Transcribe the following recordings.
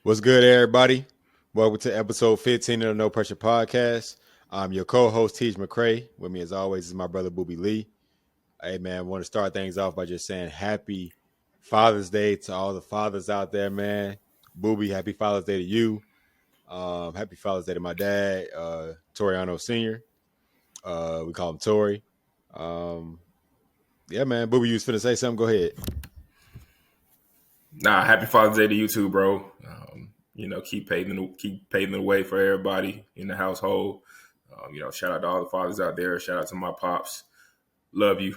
What's good, everybody? Welcome to episode 15 of the No Pressure Podcast. I'm your co-host, Tej McCray. With me, as always, is my brother, Booby Lee. Hey, man, I want to start things off by just saying happy Father's Day to all the fathers out there, man. Booby, happy Father's Day to you. Happy Father's Day to my dad, Toriano Sr. We call him Tori. Yeah, man. Booby, you was finna say something? Go ahead. Happy Father's Day to you too, bro. Keep paving the way for everybody in the household. Shout out to all the fathers out there. Shout out to my pops. Love you.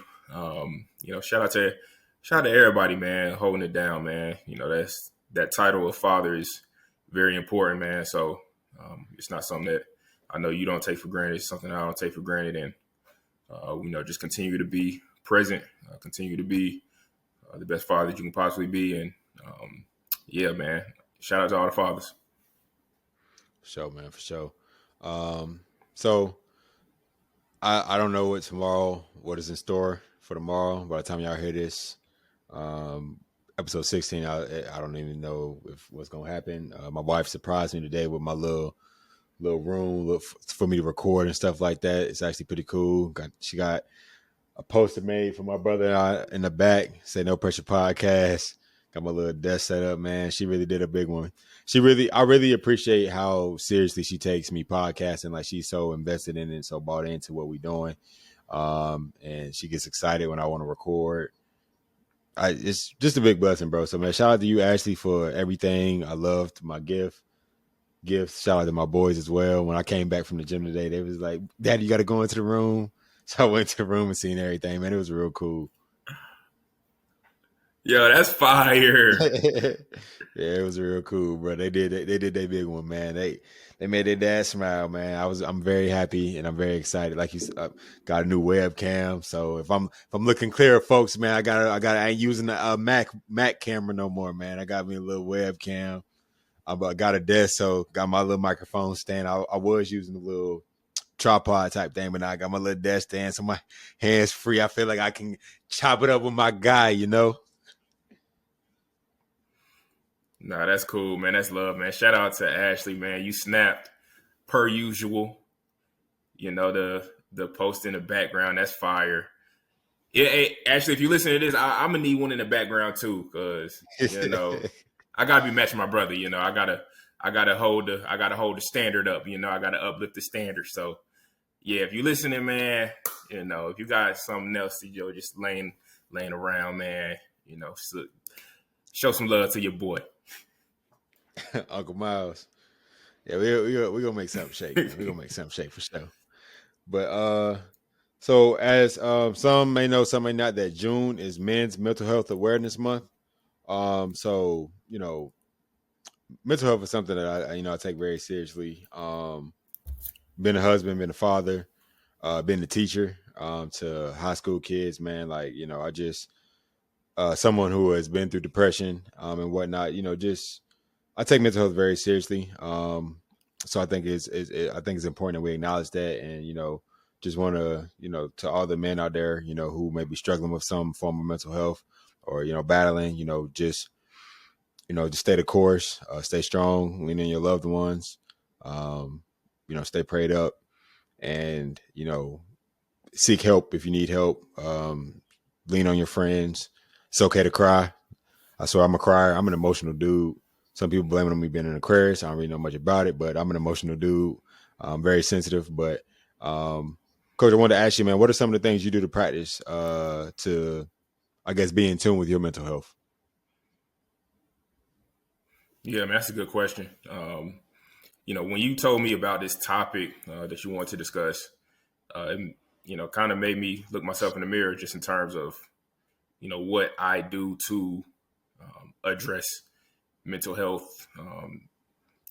Shout out to everybody, man, holding it down, man. That title of father is very important, man. So it's not something that I know you don't take for granted. It's something I don't take for granted, and just continue to be present, continue to be the best father that you can possibly be, and yeah, man. Shout out to all the fathers. For sure, man. For sure. So I don't know what is in store for tomorrow. By the time y'all hear this, episode 16, I don't even know if what's gonna happen. My wife surprised me today with my little room for me to record and stuff like that. It's actually pretty cool. She got a poster made for my brother and I in the back, say No Pressure Podcast. Got my little desk set up, man. She really did a big one. I really appreciate how seriously she takes me podcasting. Like, she's so invested in it, so bought into what we're doing. And she gets excited when I want to record. It's just a big blessing, bro. So, man, shout out to you, Ashley, for everything. I loved my gifts. Shout out to my boys as well. When I came back from the gym today, they was like, "Daddy, you got to go into the room." So I went to the room and seen everything, man. It was real cool. Yo, that's fire. Yeah, it was real cool, bro. They did their big one, man. They made their dad smile, man. I'm very happy and I'm very excited. Like, you got a new webcam, so if I'm looking clear, folks, man, I ain't using the Mac camera no more, man. I got me a little webcam. I got a desk, so got my little microphone stand. I was using a little tripod type thing, but now I got my little desk stand, so my hands free. I feel like I can chop it up with my guy, you know. Nah, that's cool, man. That's love, man. Shout out to Ashley, man. You snapped per usual. The post in the background, that's fire. Yeah, hey, Ashley, if you listen to this, I'm gonna need one in the background too, because I gotta be matching my brother. I gotta hold the standard up. I gotta uplift the standard. So yeah, if you listening, man, if you got something else, just laying around, man, so show some love to your boy. Uncle Miles. Yeah, we gonna make something shake. Man. We gonna make something shake for sure. But so as some may know, some may not, that June is Men's Mental Health Awareness Month. So mental health is something that I take very seriously. Been a husband, been a father, been a teacher to high school kids, man. Like, I just someone who has been through depression and whatnot. I take mental health very seriously. So I think it's important that we acknowledge that, and just want to to all the men out there who may be struggling with some form of mental health or battling, just stay the course, stay strong, lean in your loved ones, stay prayed up, and seek help if you need help. Lean on your friends. It's okay to cry. I swear I'm a crier. I'm an emotional dude. Some people blame it on me being an Aquarius. I don't really know much about it, but I'm an emotional dude. I'm very sensitive. But Coach, I wanted to ask you, man, what are some of the things you do to practice to, I guess, be in tune with your mental health? Yeah, man, that's a good question. When you told me about this topic that you wanted to discuss, it kind of made me look myself in the mirror just in terms of, what I do to address mental health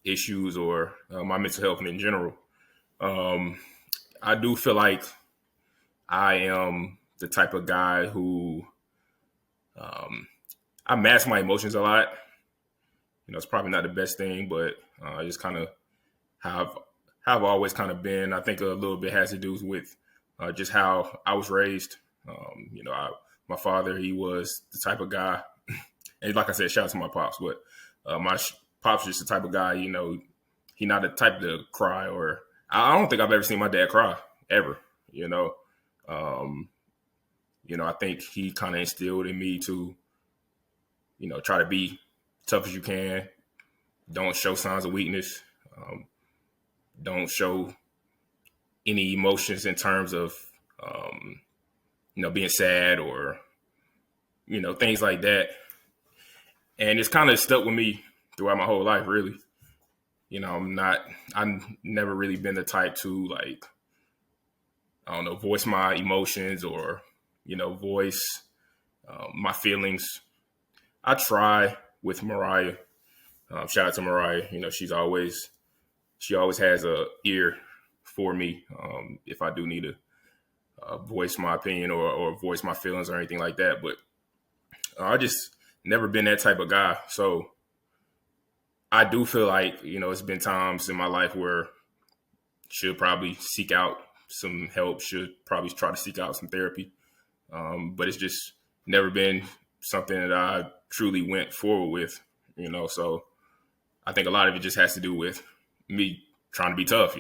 issues or my mental health in general. I do feel like I am the type of guy who I mask my emotions a lot. It's probably not the best thing, but I just kind of have always kind of been. I think a little bit has to do with just how I was raised. My father, he was the type of guy, and like I said, shout out to my pops, but Pop's just the type of guy, he not the type to cry, or I don't think I've ever seen my dad cry ever. You know, um, I think he kind of instilled in me to, try to be tough as you can. Don't show signs of weakness. Um, don't show any emotions in terms of, um, being sad or, things like that. And it's kind of stuck with me throughout my whole life, really. I've never really been the type to, like, I don't know, voice my emotions or, voice my feelings. I try with Mariah. Shout out to Mariah. She always has a ear for me if I do need to voice my opinion or voice my feelings or anything like that. But I just never been that type of guy. So I do feel like, it's been times in my life where should probably seek out some help, should probably try to seek out some therapy. But it's just never been something that I truly went forward with, So I think a lot of it just has to do with me trying to be tough,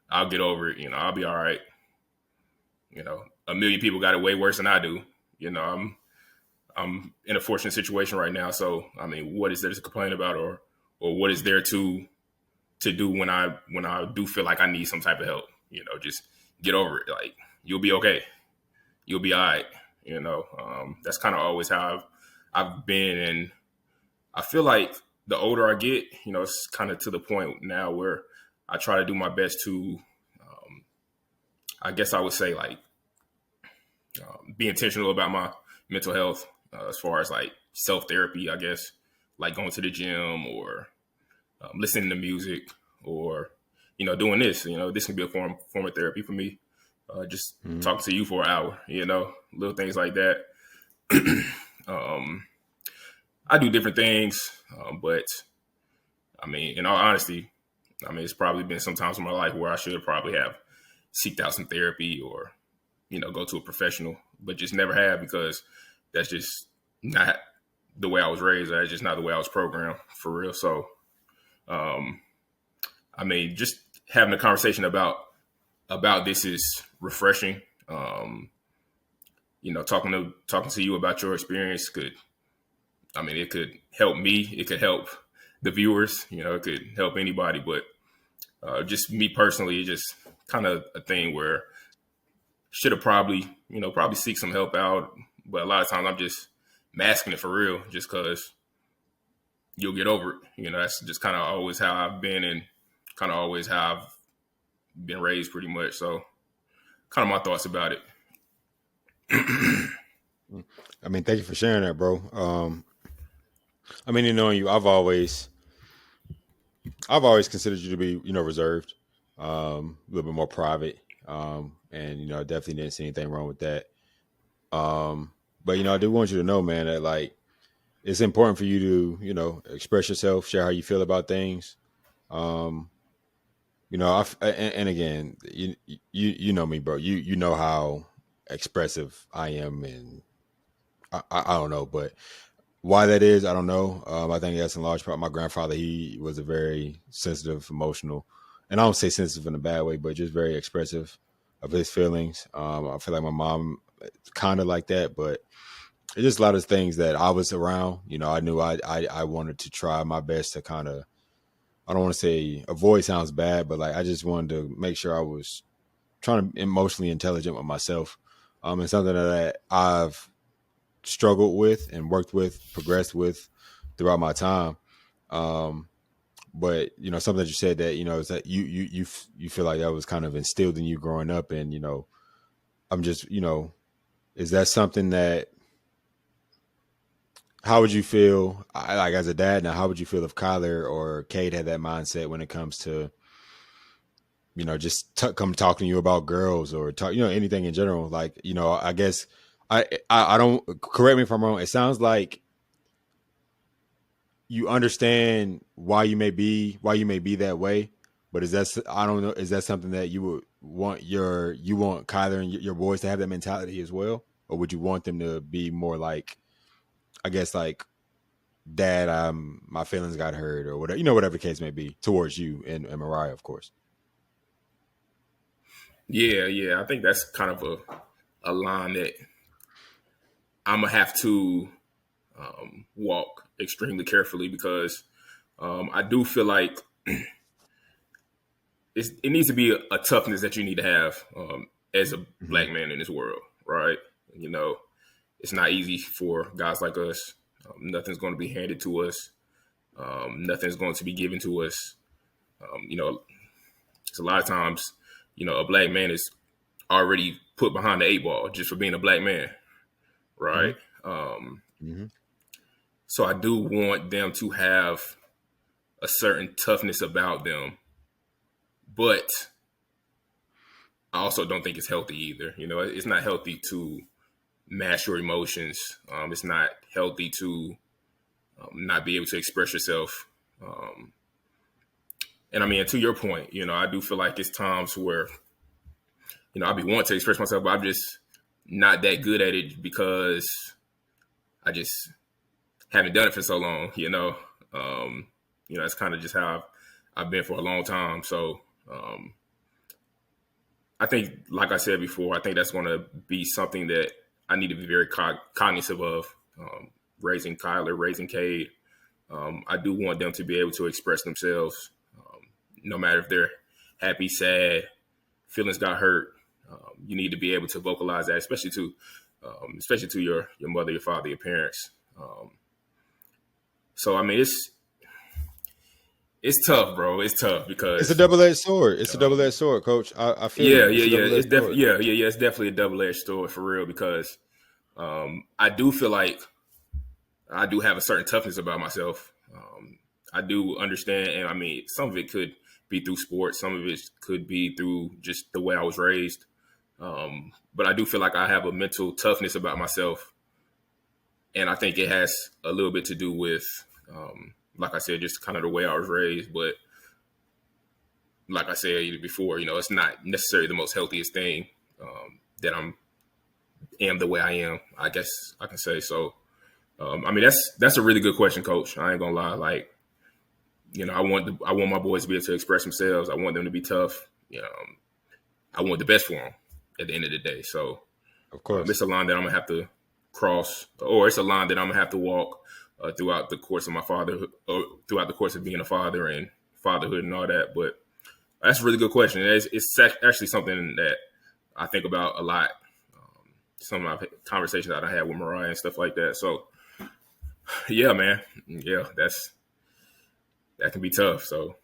I'll get over it, I'll be all right. A million people got it way worse than I do. I'm in a fortunate situation right now. So, I mean, what is there to complain about or what is there to do when I do feel like I need some type of help? Just get over it. Like, you'll be okay. You'll be all right. That's kind of always how I've been. And I feel like the older I get, it's kind of to the point now where I try to do my best to, I guess I would say, like, be intentional about my mental health as far as like self-therapy, I guess, like going to the gym or listening to music or, doing this. This can be a form of therapy for me. Just talking to you for an hour, little things like that. I do different things, but I mean, in all honesty, it's probably been some times in my life where I should probably have seeked out some therapy or, go to a professional, but just never have because that's just not the way I was raised. That's just not the way I was programmed for real. So, just having a conversation about this is refreshing. Talking to you about your experience it could help me. It could help the viewers. It could help anybody. But just me personally, it's just kind of a thing where should have probably seek some help out. But a lot of times I'm just masking it for real, just because you'll get over it. That's just kind of always how I've been and kind of always how I've been raised pretty much. So kind of my thoughts about it. I mean, thank you for sharing that, bro. Knowing you, I've always considered you to be, reserved, a little bit more private. And I definitely didn't see anything wrong with that. But I do want you to know, man, that like it's important for you to, express yourself, share how you feel about things. And again, you know me, bro. You know how expressive I am, and I don't know, but why that is, I don't know. I think that's in large part my grandfather. He was a very sensitive, emotional, and I don't say sensitive in a bad way, but just very expressive of his feelings. I feel like my mom kind of like that, but it's just a lot of things that I was around. I knew I wanted to try my best to kind of, I don't want to say avoid sounds bad, but like I just wanted to make sure I was trying to be emotionally intelligent with myself. And something that I've struggled with and worked with, progressed with throughout my time. But something that you said that is that you feel like that was kind of instilled in you growing up, and I'm just is that something that, how would you feel like as a dad now? How would you feel if Kyler or Cade had that mindset when it comes to just come talking to you about girls or talk anything in general? Like I guess I don't, correct me if I'm wrong. It sounds like you understand why you may be that way, but is that, I don't know, is that something that you would want you want Kyler and your boys to have that mentality as well, or would you want them to be more like, I guess, like dad, my feelings got hurt or whatever, whatever the case may be towards you and Mariah, of course. Yeah. I think that's kind of a line that I'm gonna have to walk extremely carefully because I do feel like it needs to be a toughness that you need to have as a Mm-hmm. black man in this world, right? You know, it's not easy for guys like us. Nothing's going to be handed to us. Nothing's going to be given to us. You know, it's a lot of times, a black man is already put behind the eight ball just for being a black man, Mm-hmm. right? Um, Mm-hmm. so I do want them to have a certain toughness about them, but I also don't think it's healthy either. It's not healthy to mask your emotions. It's not healthy to not be able to express yourself. And I mean, to your point, I do feel like it's times where, I be wanting to express myself, but I'm just not that good at it because I just haven't done it for so long. That's kind of just how I've been for a long time. So I think, like I said before, I think that's going to be something that I need to be very cognizant of. Raising Kyler, raising Cade, I do want them to be able to express themselves, no matter if they're happy, sad, feelings got hurt. You need to be able to vocalize that, especially to your mother, your father, your parents. So I mean, it's tough, bro. It's tough It's a because double-edged sword. It's a double-edged sword, Coach. I feel yeah, you. yeah, It's a yeah. It's double-edged sword. definitely yeah. It's definitely a double edged sword for real because I do feel like I do have a certain toughness about myself. I do understand, and I mean, some of it could be through sports, some of it could be through just the way I was raised. But I do feel like I have a mental toughness about myself, and I think it has a little bit to do with, like I said, just kind of the way I was raised. But like I said before, it's not necessarily the most healthiest thing that am the way I am. I guess I can say so. I mean, that's a really good question, Coach. I ain't gonna lie. Like, I want my boys to be able to express themselves. I want them to be tough. I want the best for them at the end of the day. So Of course. it's a line that I'm gonna have to cross, or it's a line that I'm gonna have to walk throughout the course of my fatherhood, or throughout the course of being a father and fatherhood and all that. But that's a really good question. It's actually something that I think about a lot. Some of my conversations that I had with Mariah and stuff like that. So yeah, man. Yeah, that can be tough. So,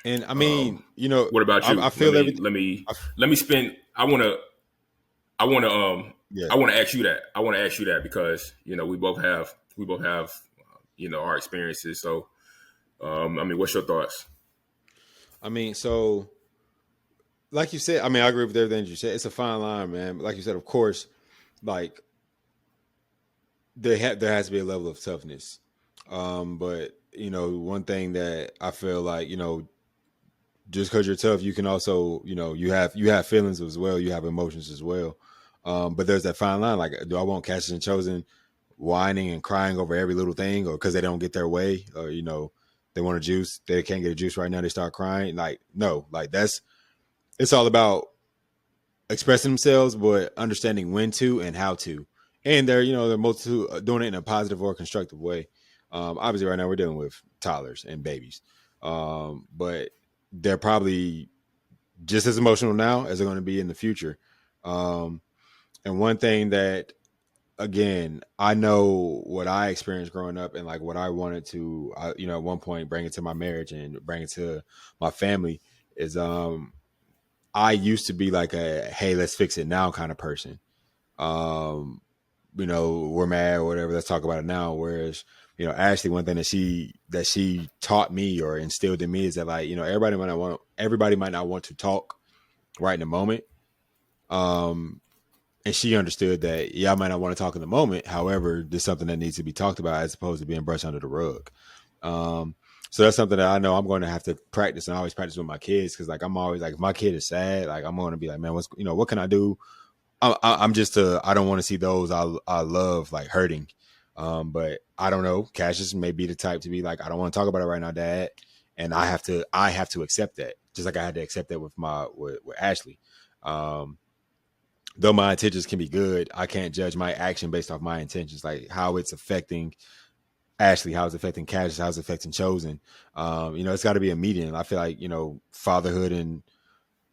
And I mean, what about you? I Let feel me everything. let me I, let me spin. I want to yeah. I want to ask you that. I want to ask you that because we both have our experiences. So, I mean, what's your thoughts? I mean, so like you said, I mean, I agree with everything you said. It's a fine line, man. Like you said, of course, like there has to be a level of toughness. But one thing that I feel like, just because you're tough, you can also, you have feelings as well, you have emotions as well. But there's that fine line. Like, do I want Cassius and Chosen whining and crying over every little thing, or because they don't get their way, or they want a juice, they can't get a juice right now, they start crying? Like, no, like it's all about expressing themselves, but understanding when to and how to. And they're multitude doing it in a positive or constructive way. Obviously, right now we're dealing with toddlers and babies, but they're probably just as emotional now as they're going to be in the future. Um, and one thing that, again, I know what I experienced growing up and like what I wanted to, at one point bring it to my marriage and bring it to my family is, I used to be like a, hey, let's fix it now kind of person. Um, we're mad or whatever, let's talk about it now. Whereas, Ashley, one thing that she taught me or instilled in me is that, like, everybody might not want to talk right in the moment. Um, and she understood that, yeah, I might not want to talk in the moment. However, there's something that needs to be talked about as opposed to being brushed under the rug. Um, so that's something that I know I'm going to have to practice, and I always practice with my kids because, like, I'm always like, if my kid is sad, like, I'm going to be like, man, what can I do? I'm just I don't want to see those I love like hurting. But I don't know. Cassius may be the type to be like, I don't want to talk about it right now, Dad, and I have to accept that, just like I had to accept that with Ashley. Um, though my intentions can be good, I can't judge my action based off my intentions, like how it's affecting Ashley, how it's affecting Cassius, how it's affecting Chosen. It's got to be a median. I feel like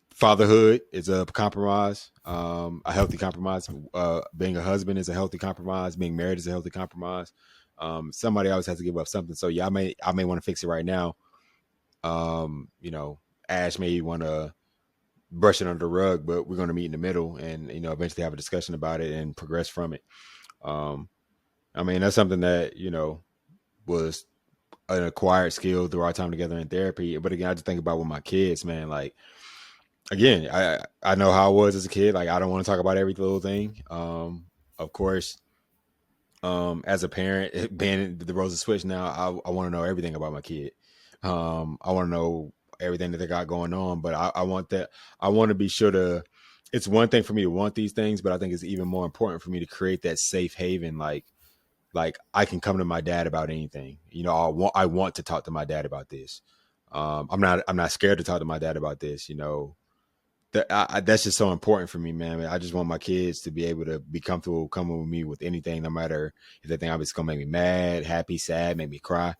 fatherhood is a compromise, a healthy compromise. Being a husband is a healthy compromise. Being married is a healthy compromise. Somebody always has to give up something. So yeah, I may want to fix it right now. Um, you know, Ash may want to brush it under the rug, but we're going to meet in the middle and eventually have a discussion about it and progress from it. Um, I mean, that's something that was an acquired skill through our time together in therapy. But again, I just think about with my kids, man. Like again, I know how I was as a kid. Like I don't want to talk about every little thing. Of course, as a parent, being the roles of switch now, I want to know everything about my kid. I want to know everything that they got going on, but I want that. I want to be sure to. It's one thing for me to want these things, but I think it's even more important for me to create that safe haven. Like I can come to my dad about anything. I want to talk to my dad about this. I'm not scared to talk to my dad about this. That's just so important for me, man. I just want my kids to be able to be comfortable coming with me with anything, no matter if they think it's gonna make me mad, happy, sad, make me cry.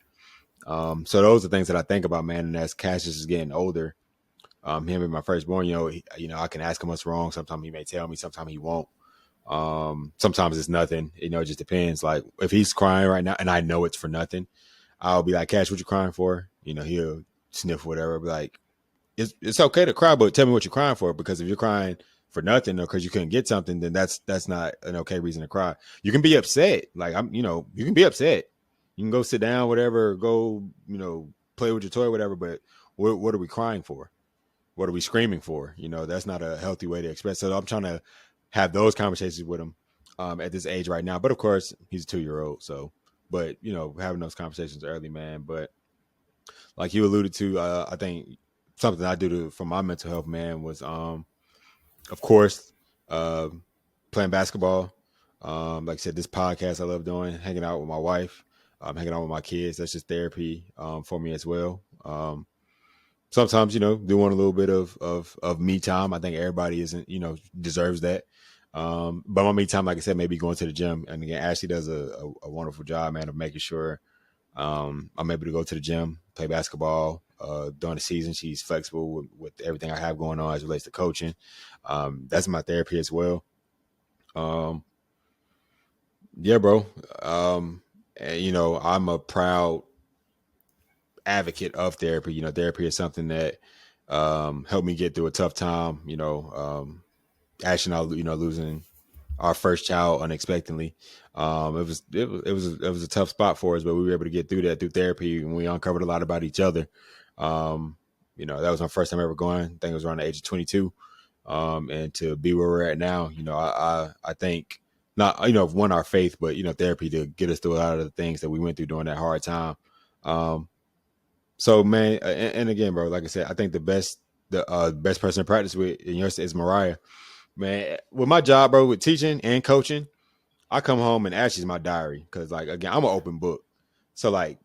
So those are things that I think about, man. And as Cassius is getting older, him being my firstborn, I can ask him what's wrong. Sometimes he may tell me, sometimes he won't. Sometimes it's nothing. It just depends. Like if he's crying right now and I know it's for nothing, I'll be like, Cash, what you crying for? He'll sniff whatever, be like, it's okay to cry, but tell me what you're crying for. Because if you're crying for nothing or because you couldn't get something, then that's not an okay reason to cry. You can be upset. Like you can be upset. You can go sit down, whatever, go, play with your toy, whatever. But what are we crying for? What are we screaming for? That's not a healthy way to express. So I'm trying to have those conversations with him at this age right now. But of course, he's a 2-year old. So, but having those conversations early, man. But like you alluded to, I think something I do for my mental health, man, was of course, uh, playing basketball. Like I said, this podcast I love doing, hanging out with my wife, hanging out with my kids. That's just therapy for me as well. Sometimes do want a little bit of me time. I think everybody isn't deserves that. But my me time, like I said, maybe going to the gym. And again, Ashley does a wonderful job, man, of making sure I'm able to go to the gym, play basketball. During the season, she's flexible with everything I have going on as it relates to coaching. That's my therapy as well. Um, yeah, bro. And, I'm a proud advocate of therapy. Therapy is something that helped me get through a tough time. Ash and I, losing our first child unexpectedly. It was a tough spot for us, but we were able to get through that through therapy, and we uncovered a lot about each other. Um, that was my first time ever going. I think it was around the age of 22. And to be where we're at now, I think not, one, our faith, but therapy to get us through a lot of the things that we went through during that hard time. So man, and again, bro, like I said, I think the best person to practice with in yours is Mariah. Man, with my job, bro, with teaching and coaching, I come home and Ashley's my diary because, like, again, I'm an open book. So, like,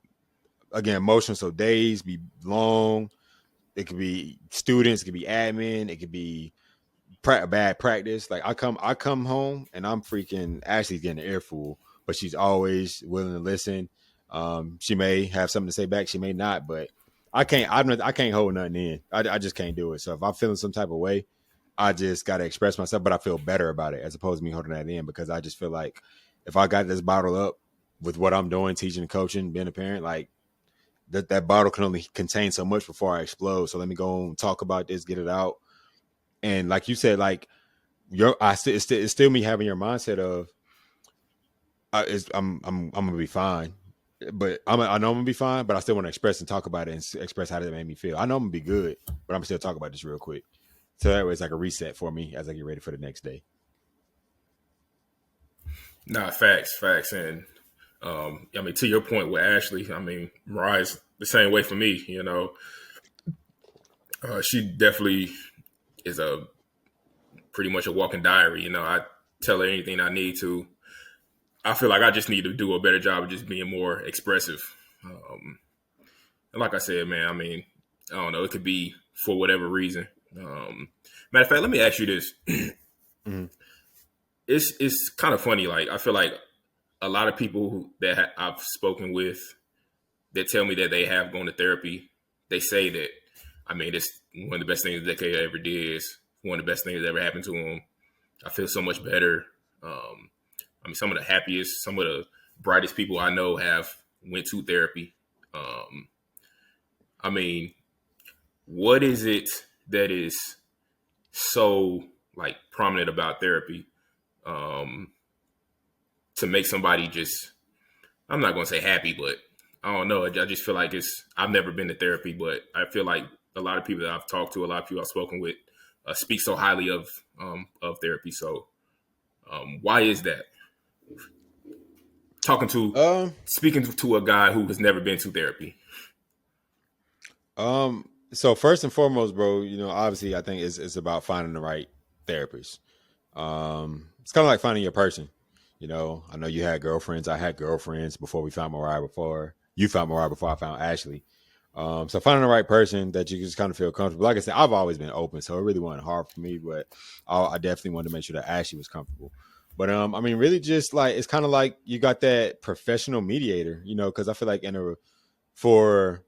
again, emotional. So days be long. It could be students. It could be admin. It could be bad practice. Like, I come home and I'm freaking. Ashley's getting an earful, but she's always willing to listen. She may have something to say back. She may not, but I can't hold nothing in. I just can't do it. So if I'm feeling some type of way, I just got to express myself, but I feel better about it as opposed to me holding that in because I just feel like if I got this bottled up with what I'm doing, teaching, coaching, being a parent, like that bottle can only contain so much before I explode. So let me go and talk about this, get it out. And like you said, like it's still me having your mindset of I'm gonna be fine, but I know I'm gonna be fine, but I still want to express and talk about it and express how that made me feel. I know I'm gonna be good, but I'm still talk about this real quick. So that way it's like a reset for me as I get ready for the next day. Nah, facts, and I mean, to your point with Ashley, I mean, Mariah's the same way for me. She definitely is pretty much a walking diary. I tell her anything I need to. I feel like I just need to do a better job of just being more expressive. And like I said, man, I mean, I don't know. It could be for whatever reason. Matter of fact, let me ask you this. Mm-hmm. It's kind of funny. Like I feel like a lot of people I've spoken with that tell me that they have gone to therapy. They say that, I mean, it's one of the best things that they ever did. Is one of the best things that ever happened to them. I feel so much better. I mean, some of the happiest, some of the brightest people I know have went to therapy. Um, I mean, what is it that is so like prominent about therapy um, to make somebody just, I'm not going to say happy, but I don't know. I just feel like I've never been to therapy, but I feel like a lot of people that I've talked to, a lot of people I've spoken with speak so highly of therapy. So why is that? Talking to, Um, Speaking to a guy who has never been to therapy. so first and foremost, bro, obviously I think it's about finding the right therapist. It's kind of like finding your person. I know you had girlfriends. I had girlfriends before we found Mariah. Before you found Mariah, before I found Ashley. So finding the right person that you just kind of feel comfortable. Like I said, I've always been open, so it really wasn't hard for me. But I definitely wanted to make sure that Ashley was comfortable. But I mean, really, just like it's kind of like you got that professional mediator, because I feel like for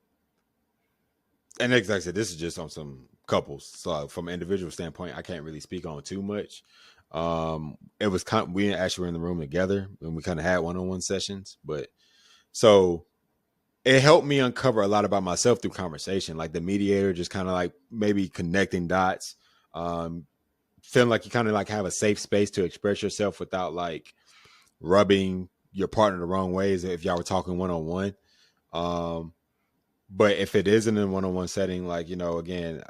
and like I said, this is just on some couples. So from an individual standpoint, I can't really speak on too much. It was we actually were in the room together and we kind of had one-on-one sessions, but so it helped me uncover a lot about myself through conversation. Like the mediator, just kind of like maybe connecting dots, um, feeling like you kind of like have a safe space to express yourself without like rubbing your partner the wrong ways if y'all were talking one-on-one. Um, but if it isn't in a one-on-one setting, like again,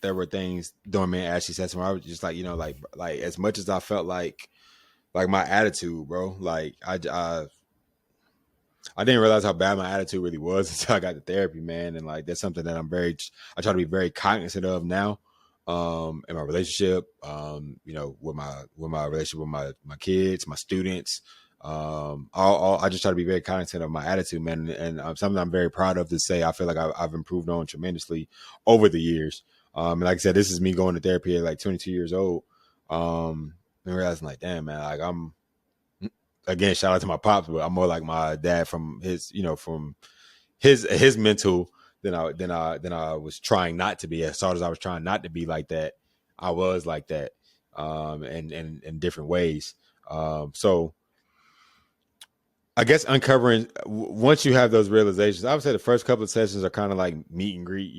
there were things during me and Ashley session where I was just like, like as much as I felt like my attitude, bro, like I didn't realize how bad my attitude really was until I got to therapy, man. And like that's something that I try to be very cognizant of now. In my relationship, with my relationship with my kids, my students. I just try to be very cognizant of my attitude, man, and something I'm very proud of to say. I feel like I've improved on tremendously over the years. And like I said, this is me going to therapy at like 22 years old. And realizing like, damn, man, like I'm again, shout out to my pops, but I'm more like my dad from his mental than I was trying not to be. As hard as I was trying not to be like that, I was like that, and in different ways. So I guess uncovering once you have those realizations, I would say the first couple of sessions are kind of like meet and greet,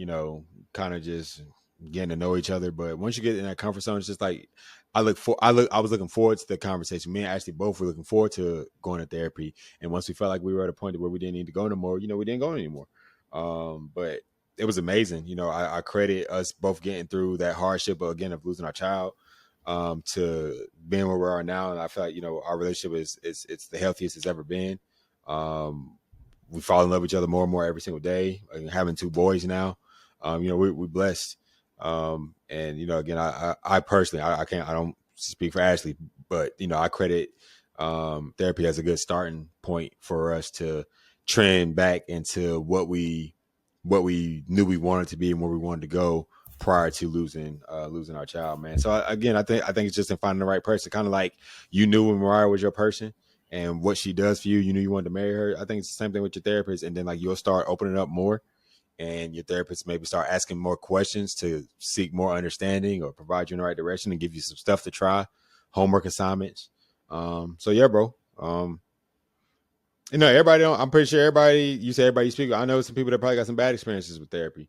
kind of just getting to know each other. But once you get in that comfort zone, it's just like I was looking forward to the conversation. Me and Ashley both were looking forward to going to therapy. And once we felt like we were at a point where we didn't need to go anymore, we didn't go anymore. But it was amazing. I credit us both getting through that hardship, again, of losing our child, to being where we are now. And I feel like, our relationship is it's the healthiest it's ever been. We fall in love with each other more and more every single day. And having two boys now, we're blessed. And again, I personally, I don't speak for Ashley, but I credit therapy as a good starting point for us to trend back into what we knew we wanted to be and where we wanted to go prior to losing our child, man. So again, I think it's just in finding the right person. Kind of like you knew when Mariah was your person and what she does for you, you knew you wanted to marry her. I think it's the same thing with your therapist, and then like you'll start opening up more, and your therapist maybe start asking more questions to seek more understanding or provide you in the right direction and give you some stuff to try, homework assignments. So yeah, bro. Everybody don't. I'm pretty sure everybody. You say everybody you speak with. I know some people that probably got some bad experiences with therapy.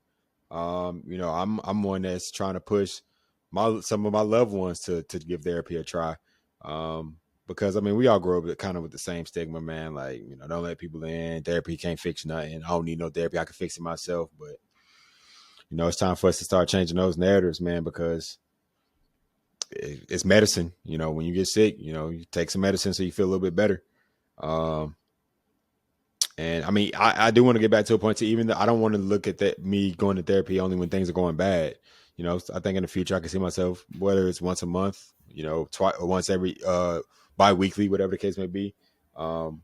I'm one that's trying to push some of my loved ones to give therapy a try. Because I mean, we all grow up kind of with the same stigma, man. Like, don't let people in. Therapy can't fix nothing. I don't need no therapy. I can fix it myself. But it's time for us to start changing those narratives, man. Because it's medicine. When you get sick, you take some medicine so you feel a little bit better. Um, And I mean, I do want to get back to a point to even though I don't want to look at that me going to therapy only when things are going bad. I think in the future I can see myself, whether it's once a month, twice or once every bi-weekly, whatever the case may be. Um,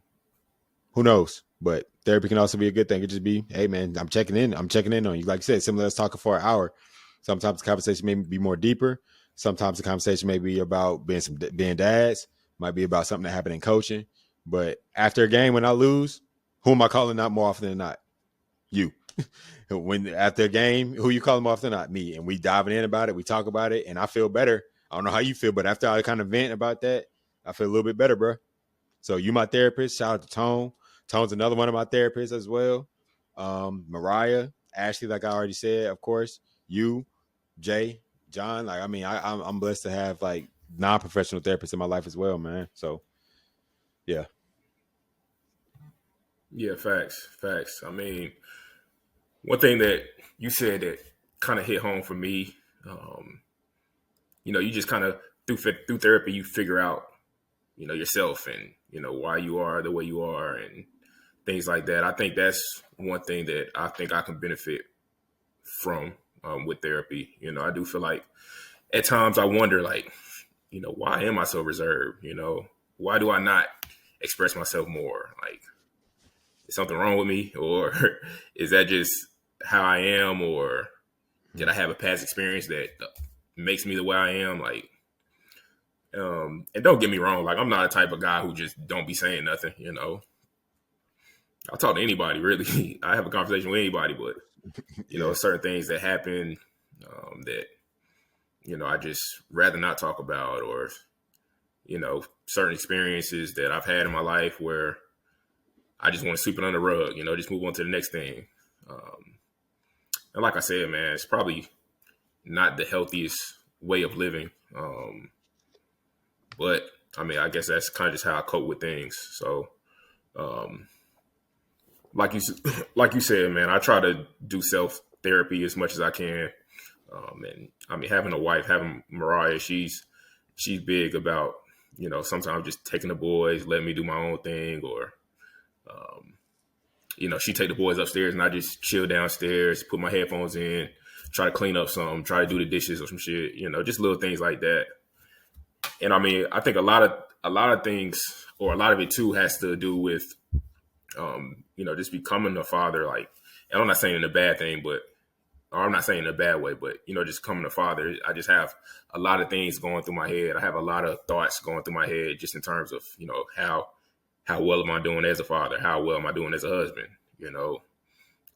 who knows? But therapy can also be a good thing. It just be, hey man, I'm checking in. I'm checking in on you. Like you said, similar to us talking for an hour. Sometimes the conversation may be more deeper. Sometimes the conversation may be about being dads. Might be about something that happened in coaching. But after a game, when I lose, who am I calling out more often than not? You. When after a game, who you calling more often than not? Me. And we diving in about it. We talk about it, and I feel better. I don't know how you feel, but after I kind of vent about that, I feel a little bit better, bro. So you my therapist. Shout out to Tone. Tone's another one of my therapists as well. Mariah, Ashley, like I already said, of course. You, Jay, John. Like I mean, I'm blessed to have like non-professional therapists in my life as well, man. So yeah. Yeah, facts, facts. I mean, one thing that you said that kind of hit home for me, um, you just kind of through therapy, you figure out, yourself and why you are the way you are and things like that. I think that's one thing that I think I can benefit from with therapy. I do feel like at times I wonder, like, why am I so reserved? Why do I not express myself more? Like, is something wrong with me, or is that just how I am, or did I have a past experience that makes me the way I am? Like, and don't get me wrong, like I'm not a type of guy who just don't be saying nothing. I'll talk to anybody really. I have a conversation with anybody, but Yeah. certain things that happen that I just rather not talk about, or certain experiences that I've had in my life where I just want to sweep it under the rug. Just move on to the next thing. Um, and like I said, man, it's probably not the healthiest way of living. But I mean, I guess that's kind of just how I cope with things. So, um, like you like you said, man, I try to do self therapy as much as I can. And I mean, having a wife, having Mariah, she's big about sometimes just taking the boys, letting me do my own thing, or um, she take the boys upstairs and I just chill downstairs, put my headphones in, try to clean up something, try to do the dishes or some shit, just little things like that. And I mean, I think a lot of things, or a lot of it too, has to do with just becoming a father. Like, and I'm not saying in a bad thing, but or I'm not saying in a bad way, but just becoming a father, I just have a lot of things going through my head. I have a lot of thoughts going through my head, just in terms of how well am I doing as a father? How well am I doing as a husband?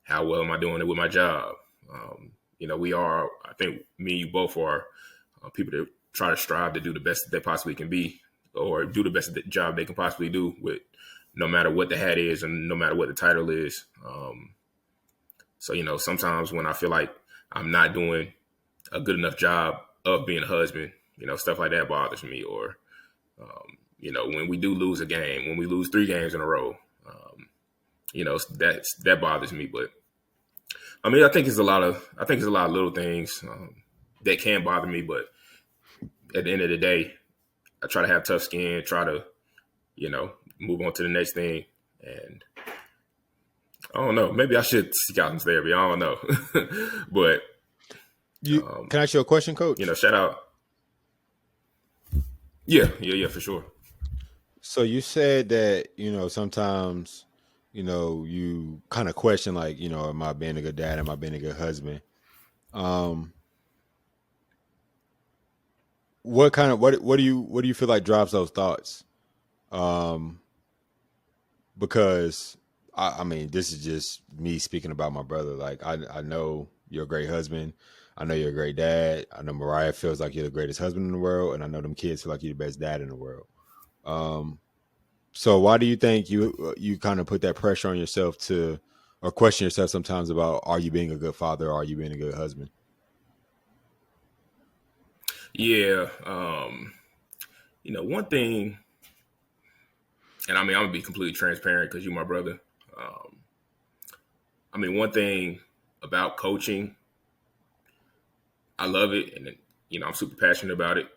How well am I doing it with my job? We are. I think me and you both are people that try to strive to do the best that they possibly can be, or do the best job they can possibly do, with no matter what the hat is and no matter what the title is. So sometimes when I feel like I'm not doing a good enough job of being a husband, stuff like that bothers me. Or when we do lose a game, when we lose 3 games in a row, that bothers me. But I mean, I think it's a lot of little things that can bother me. But at the end of the day, I try to have tough skin, try to move on to the next thing. And I don't know, maybe I should seek out some therapy. I don't know, but You can I ask you a question, Coach? shout out. Yeah, yeah, yeah, for sure. So you said that sometimes you kind of question like am I being a good dad? Am I being a good husband? Um, what do you feel like drives those thoughts? Um, because I mean this is just me speaking about my brother. Like I know you're a great husband. I know you're a great dad. I know Mariah feels like you're the greatest husband in the world, and I know them kids feel like you're the best dad in the world. Um, So why do you think you kind of put that pressure on yourself to, or question yourself sometimes about are you being a good father or are you being a good husband? Yeah, one thing, and I mean, I'm gonna be completely transparent because you're my brother. Um, I mean, one thing about coaching, I love it, and I'm super passionate about it,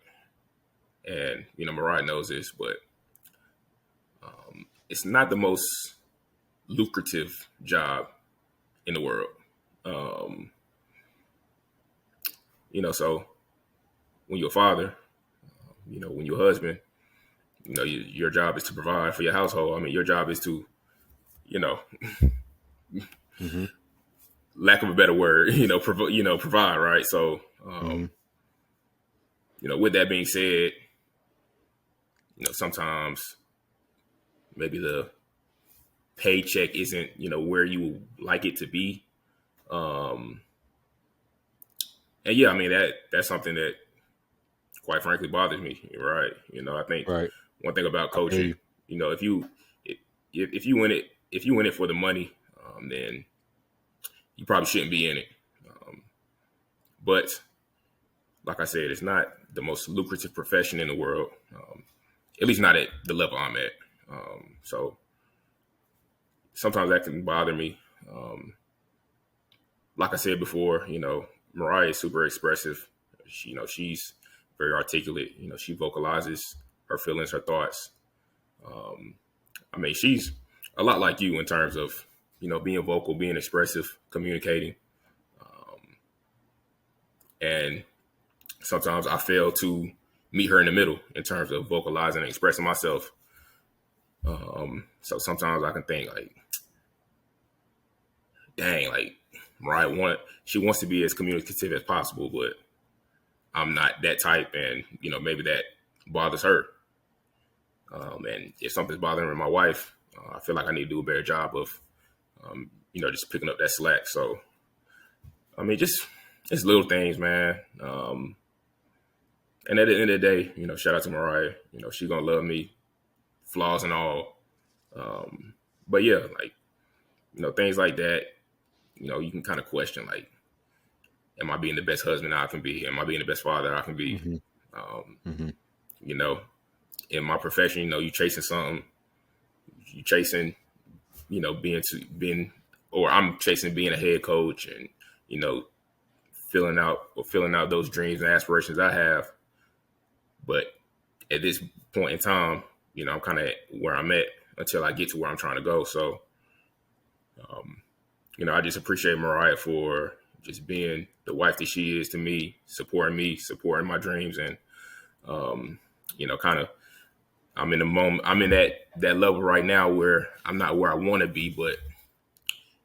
and Mariah knows this, but it's not the most lucrative job in the world. Um, so when you're a father, when you're a husband, your job is to provide for your household. I mean, your job is to, you know, Mm-hmm. lack of a better word, provide, right? So, Mm-hmm. with that being said, sometimes maybe the paycheck isn't, where you would like it to be. Um, and yeah, I mean that's something that quite frankly bothers me, right? I think Right. one thing about I feel coaching, you. if you if you win it for the money, then you probably shouldn't be in it. Um, but like I said, it's not the most lucrative profession in the world, at least not at the level I'm at. So sometimes that can bother me. Um, like I said before, Mariah is super expressive. She's very articulate. She vocalizes her feelings, her thoughts. Um, I mean, she's a lot like you in terms of, being vocal, being expressive, communicating. And sometimes I fail to meet her in the middle in terms of vocalizing and expressing myself. So sometimes I can think like, dang, like she wants to be as communicative as possible, but I'm not that type, and maybe that bothers her. And if something's bothering my wife, I feel like I need to do a better job of, just picking up that slack. So I mean, just little things, man. And at the end of the day, shout out to Mariah. She's gonna love me, flaws and all. But yeah, like things like that. You can kind of question like, am I being the best husband I can be? Am I being the best father I can be? Mm-hmm. Um, Mm-hmm. you know, in my profession, you chasing something, you chasing, being, or I'm chasing being a head coach and, you know, filling out those dreams and aspirations I have. But at this point in time, I'm kind of where I'm at until I get to where I'm trying to go. So, um, I just appreciate Mariah for just being the wife that she is to me, supporting my dreams, and kind of I'm in the moment. I'm in that level right now where I'm not where I want to be, but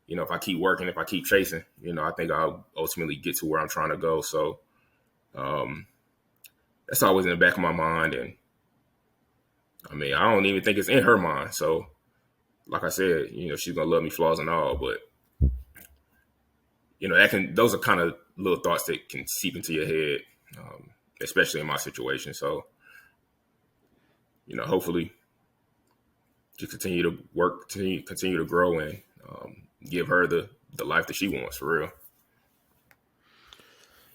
if I keep working, if I keep chasing, I think I'll ultimately get to where I'm trying to go. So um, that's always in the back of my mind, and I mean, I don't even think it's in her mind. So, like I said, she's gonna love me, flaws and all, but those are kind of little thoughts that can seep into your head, especially in my situation. So, hopefully, just continue to work, continue to grow, and give her the life that she wants for real.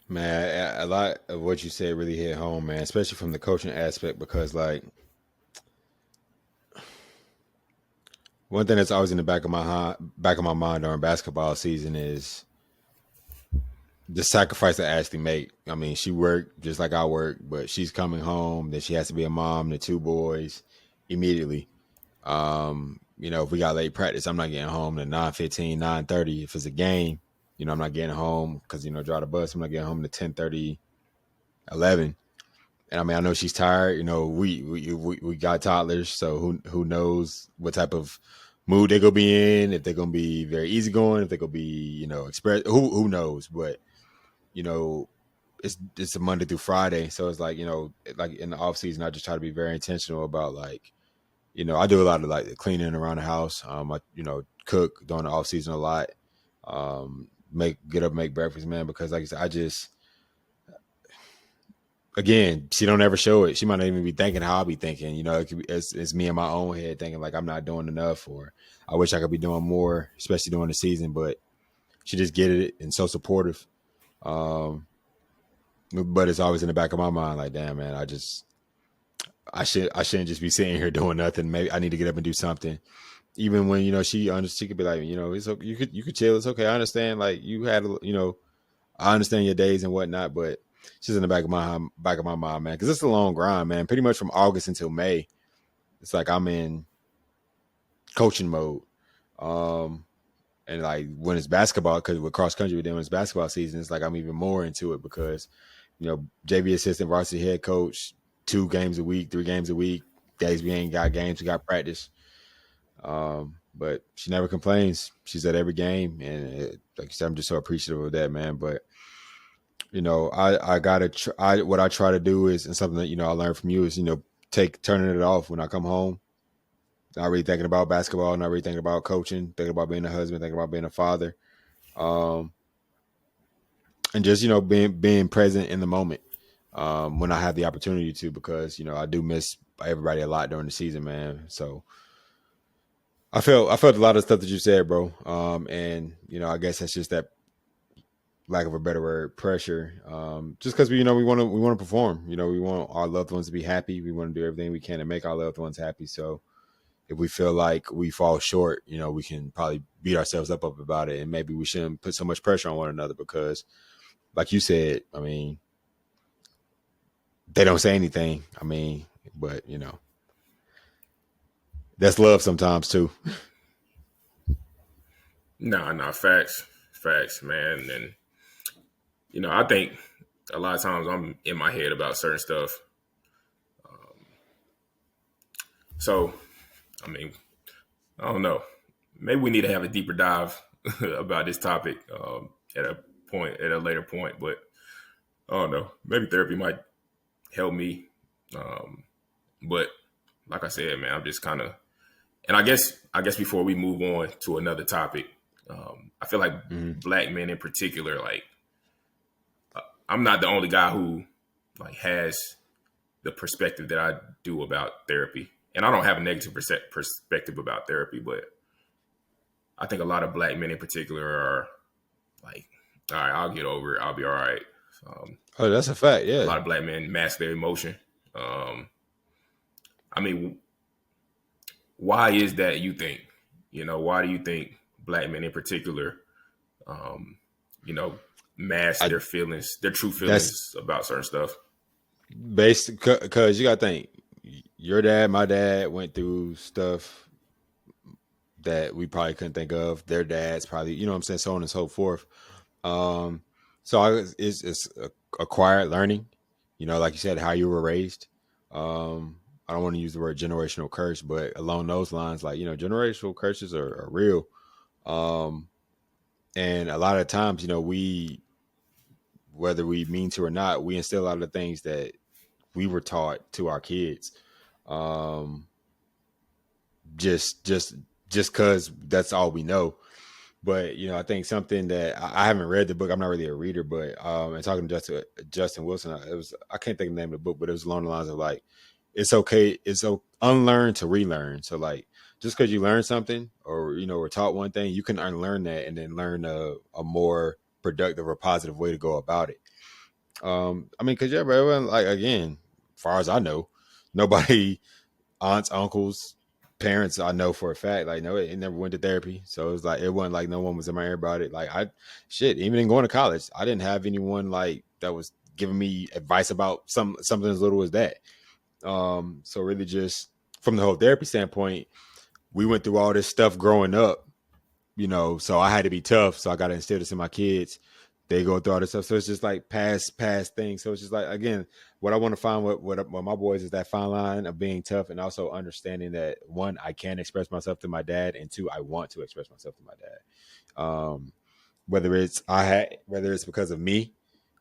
Man, a lot of what you said really hit home, man, especially from the coaching aspect, because like one thing that's always in the back of my mind during basketball season is the sacrifice that Ashley made. I mean, she worked just like I work, but she's coming home. Then she has to be a mom to two boys immediately. If we got late practice, I'm not getting home to 9:15, 9:30. If it's a game, I'm not getting home because, drive the bus. I'm not getting home to 10:30, 11. And I mean, I know she's tired. We got toddlers, so who knows what type of mood they're gonna be in, if they're gonna be very easygoing, if they're gonna be, express who knows. But, you know, it's a Monday through Friday. So it's like, like in the off season, I just try to be very intentional about like, I do a lot of like the cleaning around the house. I, cook during the off season a lot. Get up, make breakfast, man, because like I said, I just, again, she don't ever show it. She might not even be thinking how I be thinking. It could be, it's me in my own head thinking like I'm not doing enough, or I wish I could be doing more, especially during the season. But she just get it and so supportive. Um, but it's always in the back of my mind, like, damn, man, I shouldn't just be sitting here doing nothing. Maybe I need to get up and do something. Even when she could be like, it's okay, you could chill. It's okay. I understand. Like you had, I understand your days and whatnot, but she's in the back of my mind, man, because it's a long grind, man. Pretty much from August until May, it's like I'm in coaching mode. Um, and like when it's basketball, because with cross country, we're doing it's basketball season, it's like I'm even more into it because JV assistant, varsity head coach, 2 games a week, 3 games a week. days we ain't got games, we got practice. But she never complains. She's at every game, and like you said, I'm just so appreciative of that, man. But I gotta what I try to do is, and something that I learned from you is turning it off when I come home. Not really thinking about basketball, not really thinking about coaching, thinking about being a husband, thinking about being a father, um, and just being present in the moment when I have the opportunity to, because I do miss everybody a lot during the season, man. So I felt a lot of stuff that you said, bro. And I guess that's just that lack of a better word, pressure. Just because we want to perform. We want our loved ones to be happy. We want to do everything we can to make our loved ones happy. So if we feel like we fall short, we can probably beat ourselves up about it, and maybe we shouldn't put so much pressure on one another because, like you said, I mean, they don't say anything. I mean, but that's love sometimes too. Nah, facts, man. And I think a lot of times I'm in my head about certain stuff. So, I mean, I don't know. Maybe we need to have a deeper dive about this topic at a later point. But I don't know. Maybe therapy might help me. Um, but like I said, man, I'm just kind of. And I guess before we move on to another topic, I feel like Mm-hmm. black men in particular, like I'm not the only guy who like has the perspective that I do about therapy, and I don't have a negative perspective about therapy, but I think a lot of black men in particular are like, all right, I'll get over it, I'll be all right. Oh, that's a fact. A Yeah, lot of black men mask their emotion. Um, I mean, why is that? You think? Why do you think black men in particular, um, you know, mask I their feelings, their true that's feelings about certain stuff? based because you got to think your dad, my dad went through stuff that we probably couldn't think of. Their dads probably, what I'm saying, so on and so forth. Um, so it's acquired learning. Like you said, how you were raised. I don't want to use the word generational curse, but along those lines, like generational curses are real. Um, and a lot of times, we, whether we mean to or not, we instill a lot of the things that we were taught to our kids. Um, just just just because that's all we know. But I think something that I haven't read the book. I'm not really a reader, but and talking to Justin Wilson, I can't think of the name of the book, but it was along the lines of like, it's okay, it's so unlearn to relearn. So like, just because you learn something or were taught one thing, you can unlearn that and then learn a more productive or positive way to go about it. I mean, because everyone, like, again, as far as I know, nobody, aunts, uncles, parents, I know for a fact, like, no, it never went to therapy. So it was like, it wasn't like no one was in my ear about it. Like, even in going to college, I didn't have anyone like that was giving me advice about something as little as that. So really, just from the whole therapy standpoint, we went through all this stuff growing up, so I had to be tough. So I got to instill this in my kids. They go through all this stuff. So it's just like past things. So it's just like, again, what I want to find with my boys is that fine line of being tough and also understanding that, one, I can express myself to my dad, and two, I want to express myself to my dad. Whether it's because of me,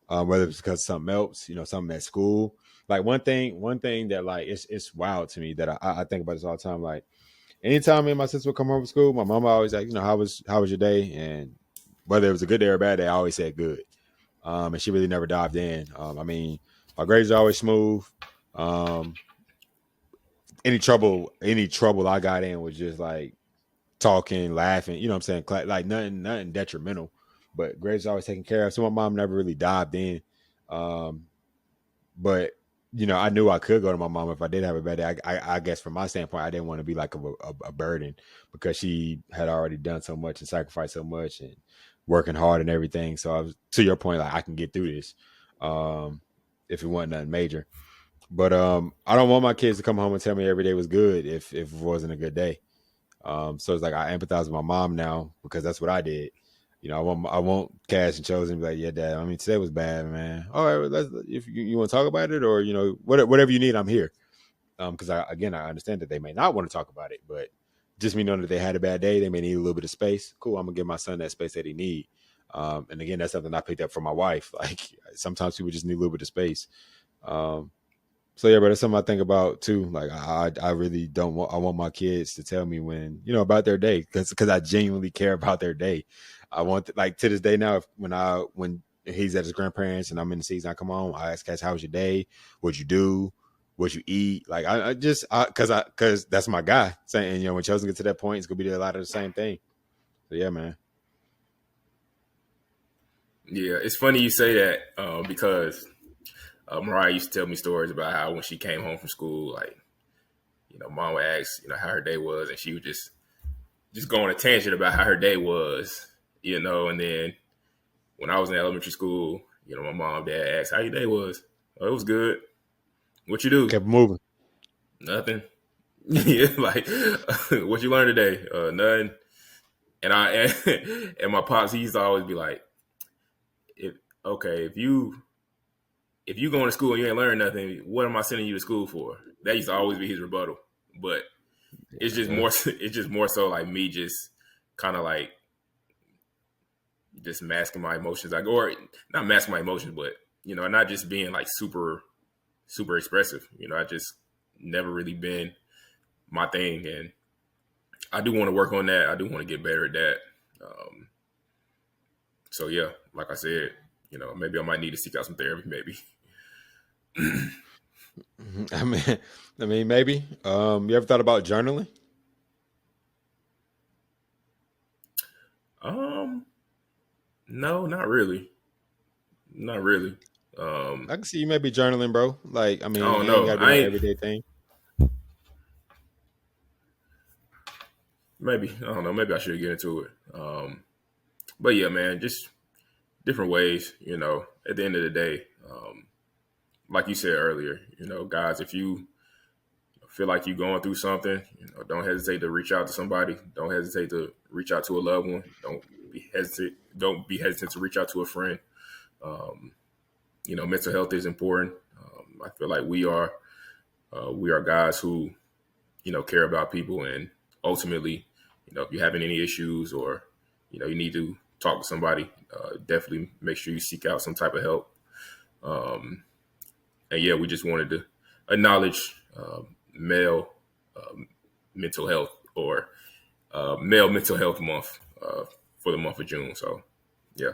whether it's because of something else, something at school. Like one thing that, like, it's wild to me that I think about this all the time. Like, anytime me and my sister would come home from school, my mama always like, how was your day? And whether it was a good day or a bad day, I always said good. And she really never dived in. I mean, my grades are always smooth. Um, any trouble I got in was just like talking, laughing, what I'm saying? Like nothing detrimental, but grades are always taken care of. So my mom never really dived in. Um, but I knew I could go to my mom if I did have a bad day. I guess from my standpoint, I didn't want to be like a burden, because she had already done so much and sacrificed so much and working hard and everything. So I was, to your point, like, I can get through this, if it wasn't nothing major. But I don't want my kids to come home and tell me every day was good if it wasn't a good day. So it's like, I empathize with my mom now because that's what I did. I won't cash and chosen and be like, yeah, dad, I mean, today was bad, man. All right, well, if you want to talk about it, or whatever you need, I'm here. Because I understand that they may not want to talk about it, but just me knowing that they had a bad day, they may need a little bit of space. Cool, I'm gonna give my son that space that he need. And again, that's something I picked up from my wife. Like sometimes people just need a little bit of space. Um, so yeah, but that's something I think about too. Like I really don't want I want my kids to tell me when about their day because I genuinely care about their day. I want like to this day now when he's at his grandparents and I'm in the season I come home I ask guys how was your day, what'd you do, what you eat, like I just because that's my guy saying when Chosen gets to that point it's gonna be a lot of the same thing. So yeah, man. Yeah, it's funny you say that because Mariah used to tell me stories about how when she came home from school, like mom would ask how her day was, and she would just go on a tangent about how her day was, and then when I was in elementary school, my mom and dad asked how your day was. Oh, it was good. What you do? Kept moving. Nothing. Yeah, like what you learned today? Nothing. And and my pops, he used to always be like, if okay, if you going to school and you ain't learning nothing, what am I sending you to school for? That used to always be his rebuttal. But it's just Yeah. more it's just more so like me just kind of like just masking my emotions, like, or not masking my emotions, but not just being like super expressive. I just never really been my thing, and I do want to work on that. I do want to get better at that. Um, so yeah, like I said, maybe I might need to seek out some therapy. Maybe. I mean, maybe. You ever thought about journaling? um, no, not really, not really. I can see you maybe journaling, bro. Like, I I mean, don't it ain't know. got to be I no ain't everyday thing. maybe I don't know. Maybe I should get into it. But yeah, man, just different ways. At the end of the day, like you said earlier, guys, if you feel like you're going through something, don't hesitate to reach out to somebody. Don't hesitate to reach out to a loved one. Don't be hesitant to reach out to a friend. Um, mental health is important. I feel like we are guys who care about people, and ultimately, if you're having any issues or you need to talk to somebody, definitely make sure you seek out some type of help. Um, and yeah, we just wanted to acknowledge male mental health, or male mental health month for the month of June. So yeah.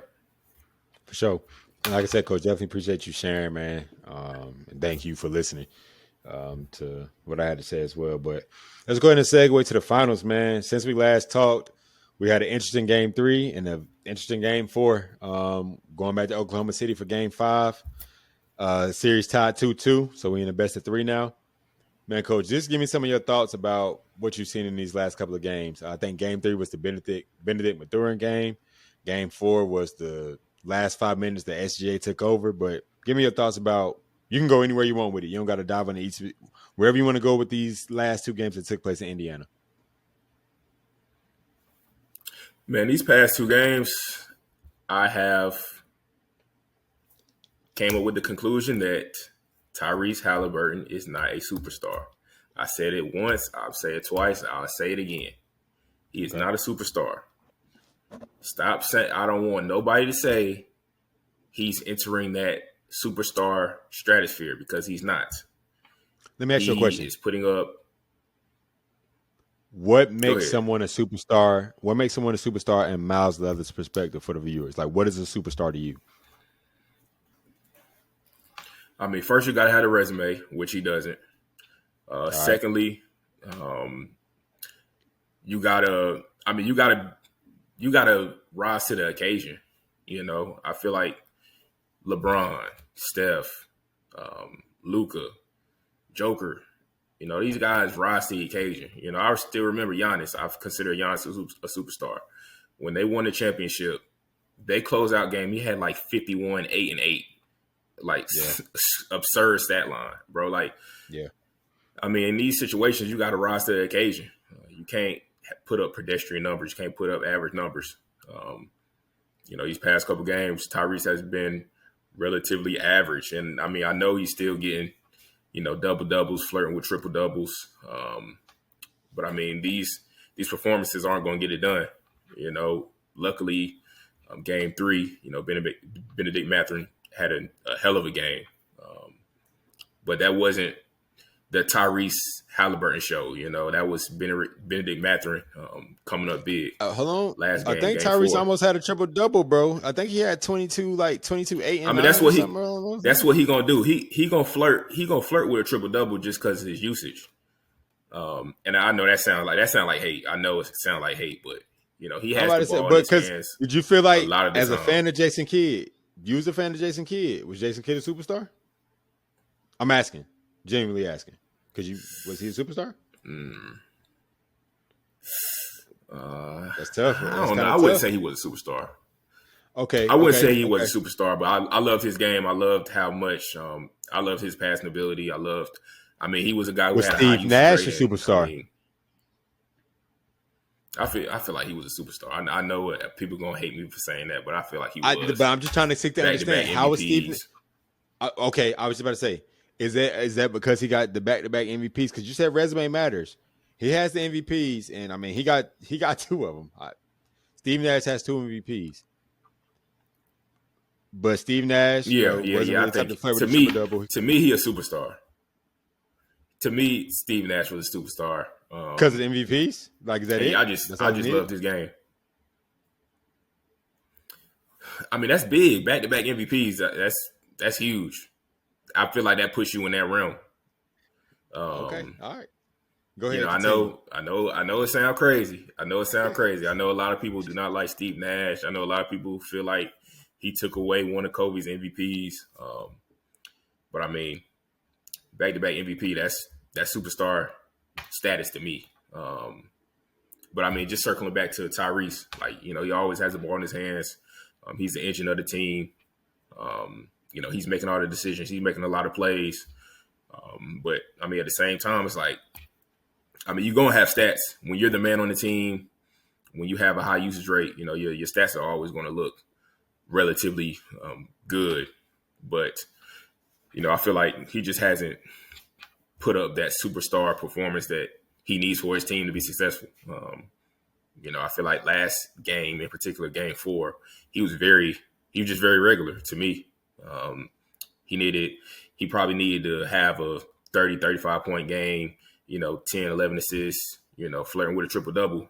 For sure. And like I said, Coach, definitely appreciate you sharing, man. And thank you for listening to what I had to say as well. But let's go ahead and segue to the finals, man. Since we last talked, we had an interesting game 3 and an interesting game 4. Going back to Oklahoma City for game 5. Series tied 2-2. So we in the best of 3 now. Man, Coach, just give me some of your thoughts about what you've seen in these last couple of games. I think Game 3 was the Benedict Mathurin game. Game 4 was the last 5 minutes that SGA took over. But give me your thoughts about. You can go anywhere you want with it. You don't got to dive into each wherever you want to go with these last 2 games that took place in Indiana. Man, these past 2 games, I have came up with the conclusion that Tyrese Haliburton is not a superstar. I said it once, I'll say it twice, I'll say it again. He is Okay. not a superstar. Stop saying, I don't want nobody to say he's entering that superstar stratosphere, because he's not. Let me ask you a He question. is putting up. What Go makes ahead. someone a superstar? What makes someone a superstar and Miles Leather's perspective for the viewers? Like, what is a superstar to you? I mean, first you got to have a resume, which he doesn't. All right. Secondly, um, you gotta. I mean, you gotta rise to the occasion. I feel like LeBron, Steph, Luca, Joker. These guys rise to the occasion. I still remember Giannis. I've considered Giannis a superstar. When they won the championship, they closeout game, he had like 51, 8-8. Like Yeah. absurd stat line, bro. Like, Yeah. I mean, in these situations, you got to rise to the occasion. You can't put up pedestrian numbers. You can't put up average numbers. Um, these past couple games, Tyrese has been relatively average. And I mean, I know he's still getting, double doubles, flirting with triple doubles. But I mean, these performances aren't going to get it done. Luckily, game 3, Benedict Mathurin had a hell of a game, but that wasn't the Tyrese Haliburton show. That was Benedict Mathurin coming up big Hold on. last I game, think game Tyrese 4. almost had a triple double, bro. I think he had 22, 8 I and mean, 9 or something along those that's lines. what he gonna do. He gonna flirt. He gonna flirt with a triple double just because of his usage. And I know that sounds like hate. I know it sounds like hate, but he I'm has about the to say, ball in but his because hands did you feel a like lot of the as a time. fan of Jason Kidd, you was a fan of Jason Kidd? Was Jason Kidd a superstar? I'm asking, genuinely asking, because was he a superstar? That's tough. I That's don't know. kind I of wouldn't tough. say he was a superstar. Okay, I wouldn't okay, say he was okay. a superstar, but I loved his game. I loved how much I loved his passing ability. I mean, he was a guy who Was had a high Steve usage Nash a rate, and I superstar? mean, I feel like he was a superstar. I know people gonna hate me for saying that, but I feel like he But was I'm just trying to seek to back-to-back understand how is Steve. MVPs. Okay, I was just about to say, is that because he got the back-to-back MVPs? Because you said resume matters. He has the MVP, and I mean he got 2 of them. Steve Nash has 2 MVPs, but Steve Nash, Yeah, yeah, wasn't yeah. I really the type to think play with to a triple me, double to me, he a superstar. To me, Steve Nash was a superstar. because of the MVPs. Like, is that And it? I That's all you just needed. loved his game. I mean, that's big. Back to back MVPs. That's huge. I feel like that puts you in that realm. Okay, Um, all right. Go ahead, continue. I know it sounds crazy. I know a lot of people do not like Steve Nash. I know a lot of people feel like he took away one of Kobe's MVPs. But I mean, back to back MVP. That's superstar status to me. But I mean, just circling back to Tyrese, like, he always has the ball in his hands. He's the engine of the team. He's making all the decisions. He's making a lot of plays. But I mean, at the same time, it's like, I mean, you're going to have stats when you're the man on the team. When you have a high usage rate, your stats are always going to look relatively good. But, I feel like he just hasn't put up that superstar performance that he needs for his team to be successful. I feel like last game, in particular, game 4, he was just very regular to me. He probably needed to have a 30, 35-point game, 10, 11 assists, flirting with a triple double.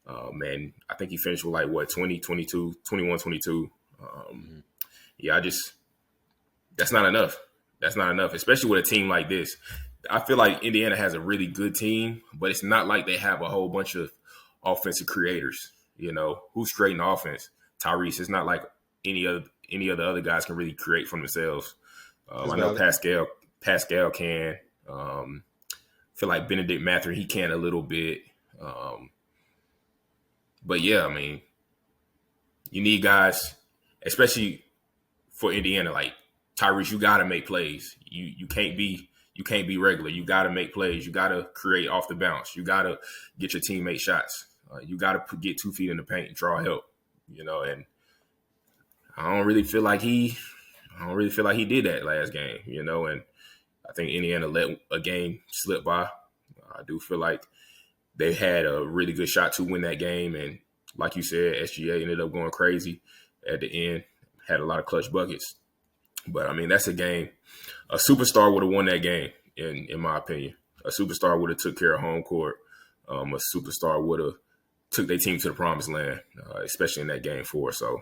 And I think he finished with 20, 22, 21, 22. Yeah, that's not enough. That's not enough, especially with a team like this. I feel like Indiana has a really good team, but it's not like they have a whole bunch of offensive creators. Who's creating offense? Tyrese. It's not like any other guys can really create from themselves. I know valid. Pascal can. Feel like Benedict Mathurin, he can a little bit. But yeah, I mean, you need guys, especially for Indiana, like Tyrese. You got to make plays. You can't be regular. You got to make plays. You got to create off the bounce. You got to get your teammate shots. You got to get 2 feet in the paint and draw help. And I don't really feel like he did that last game. And I think Indiana let a game slip by. I do feel like they had a really good shot to win that game, and like you said, SGA ended up going crazy at the end. Had a lot of clutch buckets. But I mean, that's a game. A superstar would have won that game, in my opinion. A superstar would have took care of home court. A superstar would have took their team to the promised land, especially in that game 4. So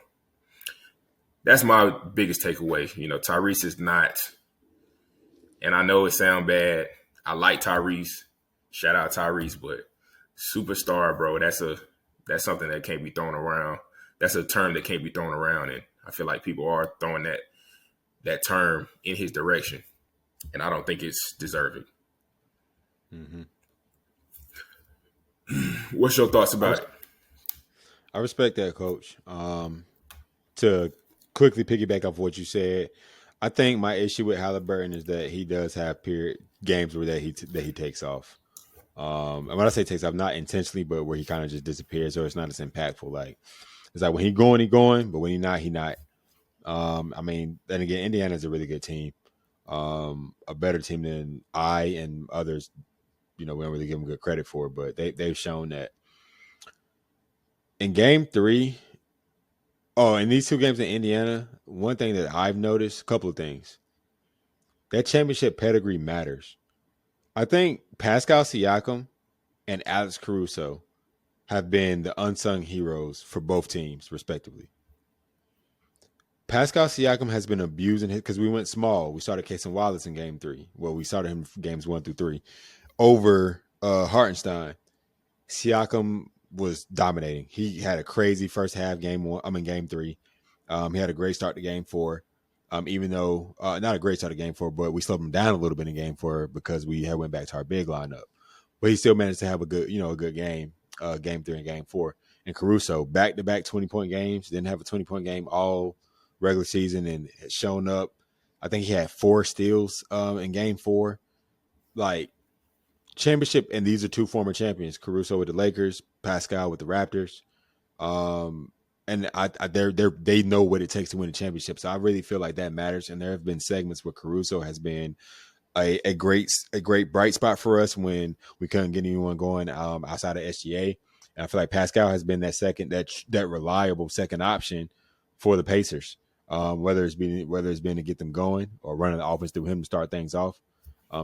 that's my biggest takeaway. Tyrese is not, and I know it sounds bad. I like Tyrese. Shout out Tyrese, but superstar, bro, that's something that can't be thrown around. That's a term that can't be thrown around, and I feel like people are throwing that term in his direction, and I don't think it's deserving. Mm-hmm. What's your thoughts about it? I respect that, Coach. To quickly piggyback off what you said, I think my issue with Haliburton is that he does have games where that he takes off. And when I say takes off, not intentionally, but where he kind of just disappears, or it's not as impactful. Like, it's like when he going, but when he not, he not. I mean, then again, Indiana's a really good team. a better team than I and others. We don't really give them good credit for, but they've shown that in Game 3. Oh, in these two games in Indiana, one thing that I've noticed, a couple of things, that championship pedigree matters. I think Pascal Siakam and Alex Caruso have been the unsung heroes for both teams, respectively. Pascal Siakam has been abusing it because we went small. We started Casey Wallace in Game 3. Well, we started him games 1 through 3 over Hartenstein. Siakam was dominating. He had a crazy first half game 3. He had a great start to game 4. Even though not a great start to game 4, but we slowed him down a little bit in game 4 because we had went back to our big lineup. But he still managed to have a good game, game 3 and game 4. And Caruso, back to back 20-point games, didn't have a 20-point game all regular season and had shown up. I think he had 4 steals in game 4. Like, championship, and these are two former champions: Caruso with the Lakers, Pascal with the Raptors. And they know what it takes to win a championship. So I really feel like that matters. And there have been segments where Caruso has been a great bright spot for us when we couldn't get anyone going outside of SGA. And I feel like Pascal has been that reliable second option for the Pacers. Whether it's been to get them going or running the offense through him to start things off.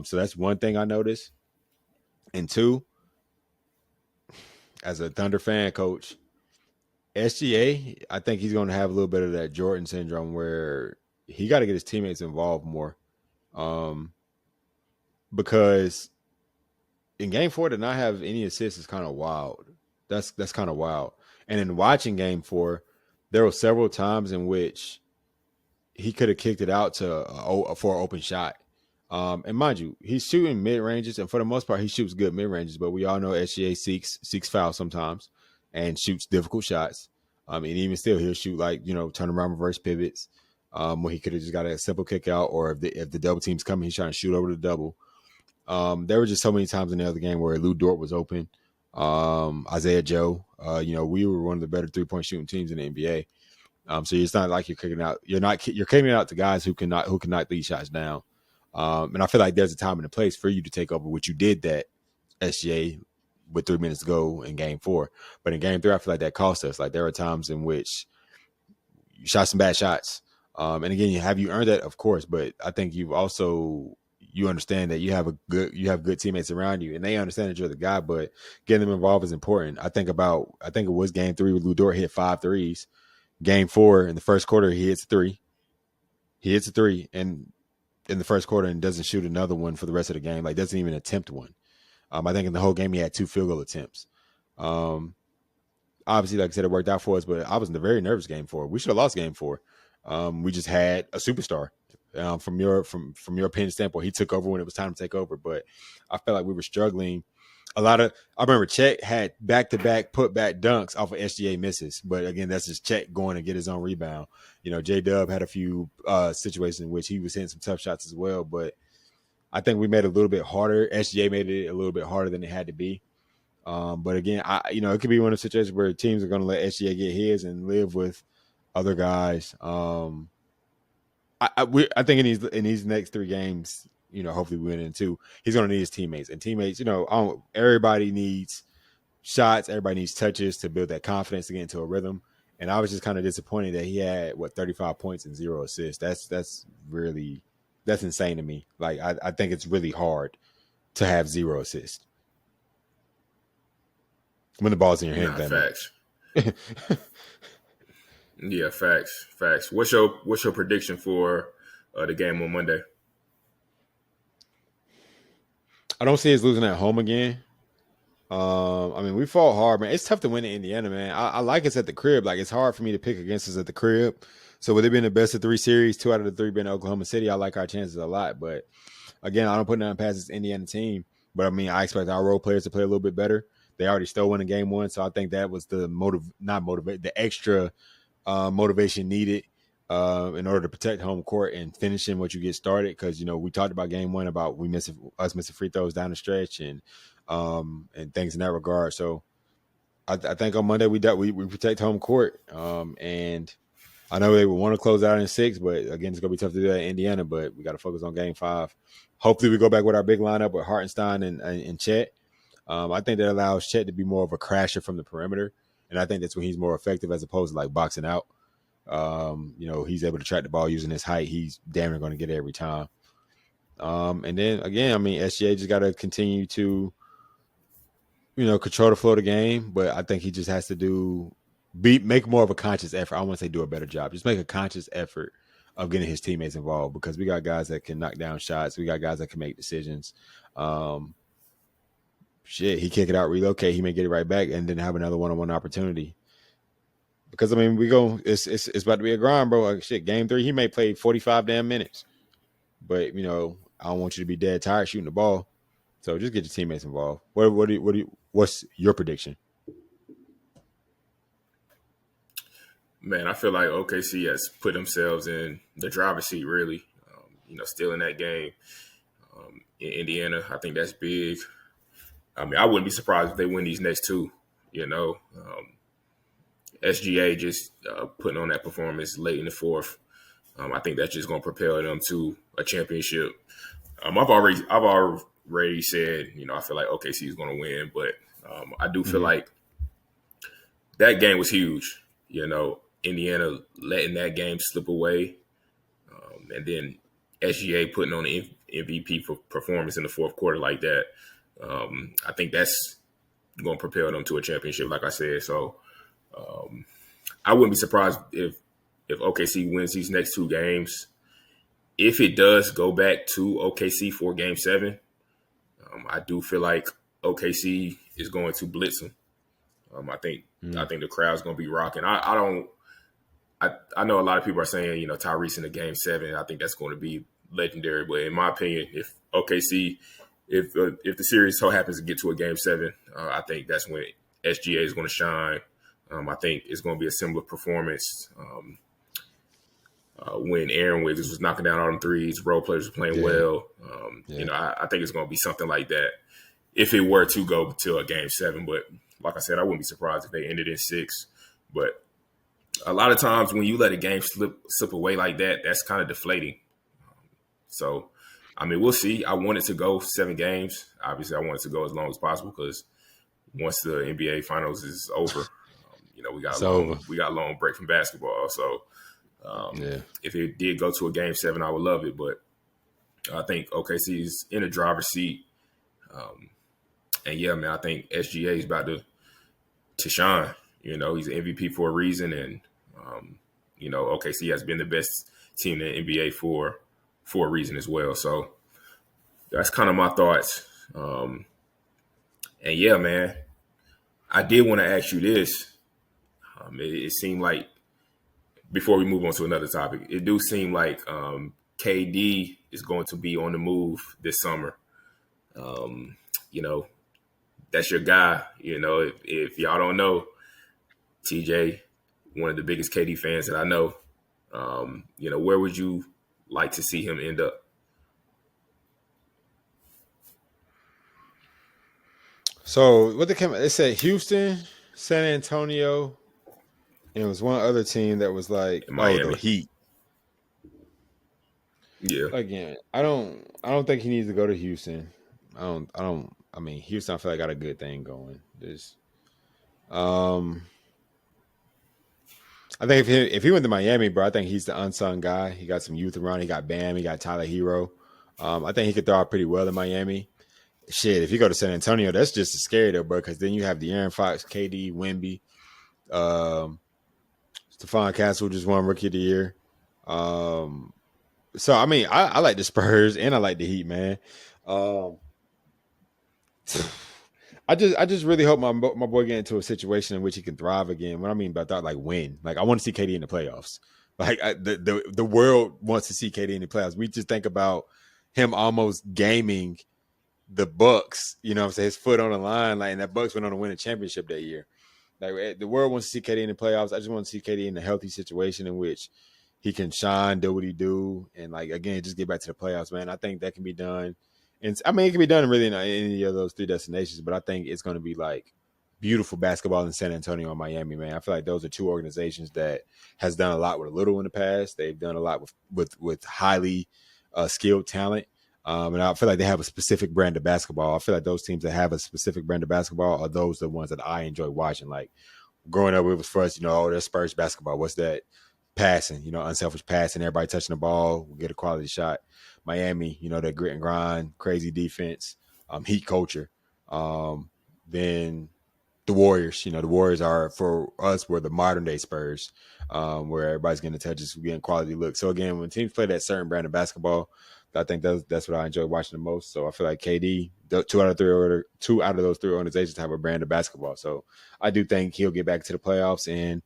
So that's one thing I noticed. And two, as a Thunder fan, coach, SGA, I think he's going to have a little bit of that Jordan syndrome where he got to get his teammates involved more. Because in game 4 to not have any assists is kind of wild. That's kind of wild. And in watching game 4, there were several times in which he could have kicked it out for an open shot. And mind you, he's shooting mid ranges, and for the most part, he shoots good mid ranges. But we all know SGA seeks fouls sometimes and shoots difficult shots. And even still, he'll shoot turn around reverse pivots where he could have just got a simple kick out, or if the double team's coming, he's trying to shoot over the double. There were just so many times in the other game where Lou Dort was open. Isaiah Joe, we were one of the better 3-point shooting teams in the NBA. So it's not like you're kicking out. You're kicking it out to guys who can knock these shots down. And I feel like there's a time and a place for you to take over, which you did that SGA with 3 minutes to go in game 4. But in game 3, I feel like that cost us. Like, there are times in which you shot some bad shots. And again, have you earned that? Of course. But I think you understand that you have good teammates around you, and they understand that you're the guy, but getting them involved is important. I think it was game 3 with Lou Dort hit 5 threes. Game 4 in the first quarter, he hits a 3. And in the first quarter and doesn't shoot another one for the rest of the game. Like, doesn't even attempt one. I think in the whole game he had 2 field goal attempts. Obviously, like I said, it worked out for us, but I was in a very nervous game 4. We should have lost game 4. We just had a superstar. From your opinion standpoint, he took over when it was time to take over. But I felt like we were struggling. I remember Chet had back-to-back put-back dunks off of SGA misses. But again, that's just Chet going to get his own rebound. J-Dub had a few situations in which he was hitting some tough shots as well. But I think we made it a little bit harder. SGA made it a little bit harder than it had to be. But again, it could be one of the situations where teams are going to let SGA get his and live with other guys. I think in these next 3 games, hopefully we win in 2. He's going to need his teammates, and teammates. Everybody needs shots. Everybody needs touches to build that confidence to get into a rhythm. And I was just kind of disappointed that he had 35 points and 0 assists. That's insane to me. Like, I think it's really hard to have 0 assists when the ball's in your hand. Facts. Yeah, facts. What's your prediction for the game on Monday? I don't see us losing at home again. We fought hard, man. It's tough to win in Indiana, man. I like us at the crib. Like, it's hard for me to pick against us at the crib. So with it being the best of 3 series, 2 out of the 3 being Oklahoma City, I like our chances a lot. But again, I don't put nothing past this Indiana team. But I expect our role players to play a little bit better. They already stole one in game 1, so I think that was the extra motivation needed in order to protect home court and finishing what you get started. Because we talked about game 1 about us missing free throws down the stretch and things in that regard. So I think on Monday we protect home court, and I know they would want to close out in 6, but again, it's gonna be tough to do that in Indiana. But we got to focus on Game 5. Hopefully, we go back with our big lineup with Hartenstein and Chet. I think that allows Chet to be more of a crasher from the perimeter, and I think that's when he's more effective as opposed to like boxing out. He's able to track the ball using his height. He's damn near going to get it every time. And then again, I mean, SGA just got to continue to, control the flow of the game. But I think he just has to make more of a conscious effort. I want to say do a better job. Just make a conscious effort of getting his teammates involved because we got guys that can knock down shots. We got guys that can make decisions. He kick it out, relocate. He may get it right back, and then have another one-on-one opportunity. Because I mean, it's about to be a grind, bro. Like, game 3, he may play 45 damn minutes, but I don't want you to be dead tired shooting the ball. So just get your teammates involved. What's your prediction? Man, I feel like OKC has put themselves in the driver's seat, really. Still in that game in Indiana. I think that's big. I mean, I wouldn't be surprised if they win these next 2. SGA just putting on that performance late in the 4th. I think that's just going to propel them to a championship. I've already said, I feel like OKC is going to win, but I do feel like that game was huge. Indiana letting that game slip away, and then SGA putting on the MVP performance in the 4th quarter like that. I think that's going to propel them to a championship, like I said. So I wouldn't be surprised if OKC wins these next 2 games. If it does go back to OKC for Game 7, I do feel like OKC is going to blitz them. I think the crowd's going to be rocking. I know a lot of people are saying, Tyrese in the Game 7. I think that's going to be legendary. But in my opinion, if OKC, if the series so happens to get to a Game 7, I think that's when SGA is going to shine. I think it's going to be a similar performance when Aaron Wiggins was knocking down all them threes, role players were playing well. I think it's going to be something like that if it were to go to a Game 7. But like I said, I wouldn't be surprised if they ended in 6. But a lot of times when you let a game slip away like that, that's kind of deflating. So, I mean, we'll see. I want it to go 7 games. Obviously, I want it to go as long as possible because once the NBA Finals is over, we got a long break from basketball. So, if it did go to a Game 7, I would love it. But I think OKC is in a driver's seat. And yeah, man, I think SGA is about to shine. He's an MVP for a reason, and OKC has been the best team in the NBA for a reason as well. So that's kind of my thoughts. And yeah, man, I did want to ask you this. It seemed like before we move on to another topic, it do seem like KD is going to be on the move this summer. That's your guy. If y'all don't know, TJ, one of the biggest KD fans that I know. Where would you like to see him end up? So what they said Houston, San Antonio, and it was one other team that was like, the Heat. Yeah. Again, I don't think he needs to go to Houston. I mean, Houston, I feel like got a good thing going. I think if he went to Miami, bro, I think he's the unsung guy. He got some youth around. He got Bam. He got Tyler Hero. I think he could throw out pretty well in Miami. Shit, if you go to San Antonio, that's just as scary though, bro, because then you have the Aaron Fox, KD, Wemby, Stephon Castle just won Rookie of the Year. So I mean, I like the Spurs and I like the Heat, man. I just really hope my boy get into a situation in which he can thrive again. What I mean by that, like win. Like I want to see KD in the playoffs. Like the world wants to see KD in the playoffs. We just think about him almost gaming the Bucks. You know what I'm saying? His foot on the line, like, and that Bucks went on to win a championship that year. Like the world wants to see KD in the playoffs. I just want to see KD in a healthy situation in which he can shine, do what he do, and like again, just get back to the playoffs, man. I think that can be done. And I mean, it can be done really in any of those 3 destinations, but I think it's going to be like beautiful basketball in San Antonio and Miami, man. I feel like those are two organizations that has done a lot with a little in the past. They've done a lot with highly skilled talent. And I feel like they have a specific brand of basketball. I feel like those teams that have a specific brand of basketball are those the ones that I enjoy watching. Like growing up, it was for us, oh, there's Spurs basketball. What's that? Passing, unselfish passing, everybody touching the ball, will get a quality shot. Miami, that grit and grind, crazy defense, heat culture. Then the Warriors, the Warriors are for us were the modern day Spurs, where everybody's getting touches, getting quality looks. So again, when teams play that certain brand of basketball, I think that's what I enjoy watching the most. So I feel like KD, two out of those three organizations have a brand of basketball. So I do think he'll get back to the playoffs, and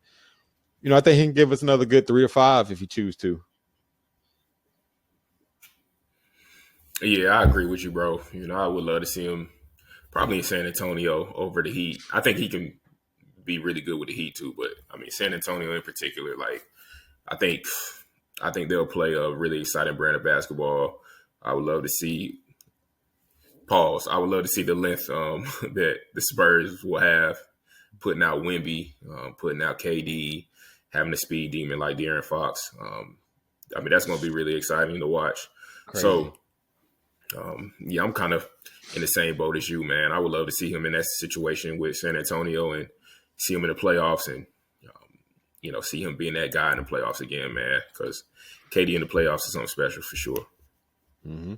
I think he can give us another good 3 to 5 if he chooses to. Yeah, I agree with you, bro. I would love to see him probably in San Antonio over the Heat. I think he can be really good with the Heat too, but I mean San Antonio in particular, like I think they'll play a really exciting brand of basketball. I would love to see pause. I would love to see the length that the Spurs will have, putting out Wemby, putting out KD, having a speed demon like De'Aaron Fox. I mean, that's going to be really exciting to watch. Crazy. So, yeah, I'm kind of in the same boat as you, man. I would love to see him in that situation with San Antonio and see him in the playoffs and, see him being that guy in the playoffs again, man, because KD in the playoffs is something special for sure. Mm-hmm.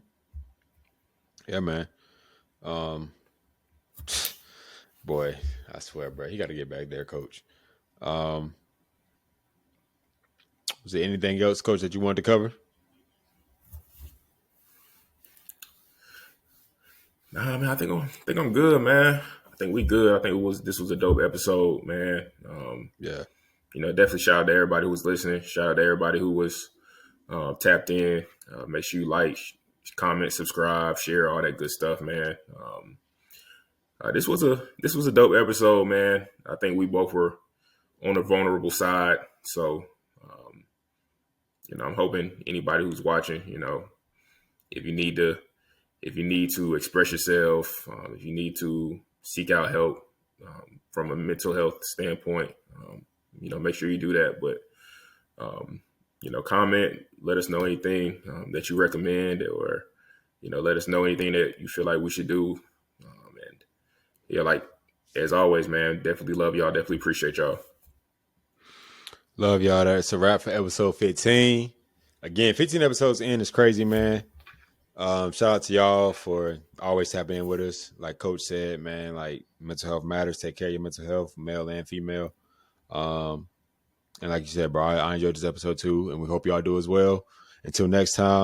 Yeah, man. Boy, I swear, bro, he got to get back there, coach. Was there anything else, coach, that you wanted to cover? Nah, man, I think I'm good, man. I think we good. I think this was a dope episode, man. Yeah. Definitely shout out to everybody who was listening. Shout out to everybody who was tapped in. Make sure you like, comment, subscribe, share, all that good stuff, man. This was a dope episode, man. I think we both were on the vulnerable side, so I'm hoping anybody who's watching, if you need to express yourself, if you need to seek out help from a mental health standpoint, make sure you do that. But comment, let us know anything that you recommend, or let us know anything that you feel like we should do. And yeah, like as always, man, definitely love y'all. Definitely appreciate y'all. Love y'all. That's a wrap for episode 15. Again, 15 episodes in is crazy, man. Shout out to y'all for always tapping in with us. Like Coach said, man, like mental health matters. Take care of your mental health, male and female. And like you said, bro, I enjoyed this episode too, and we hope y'all do as well. Until next time.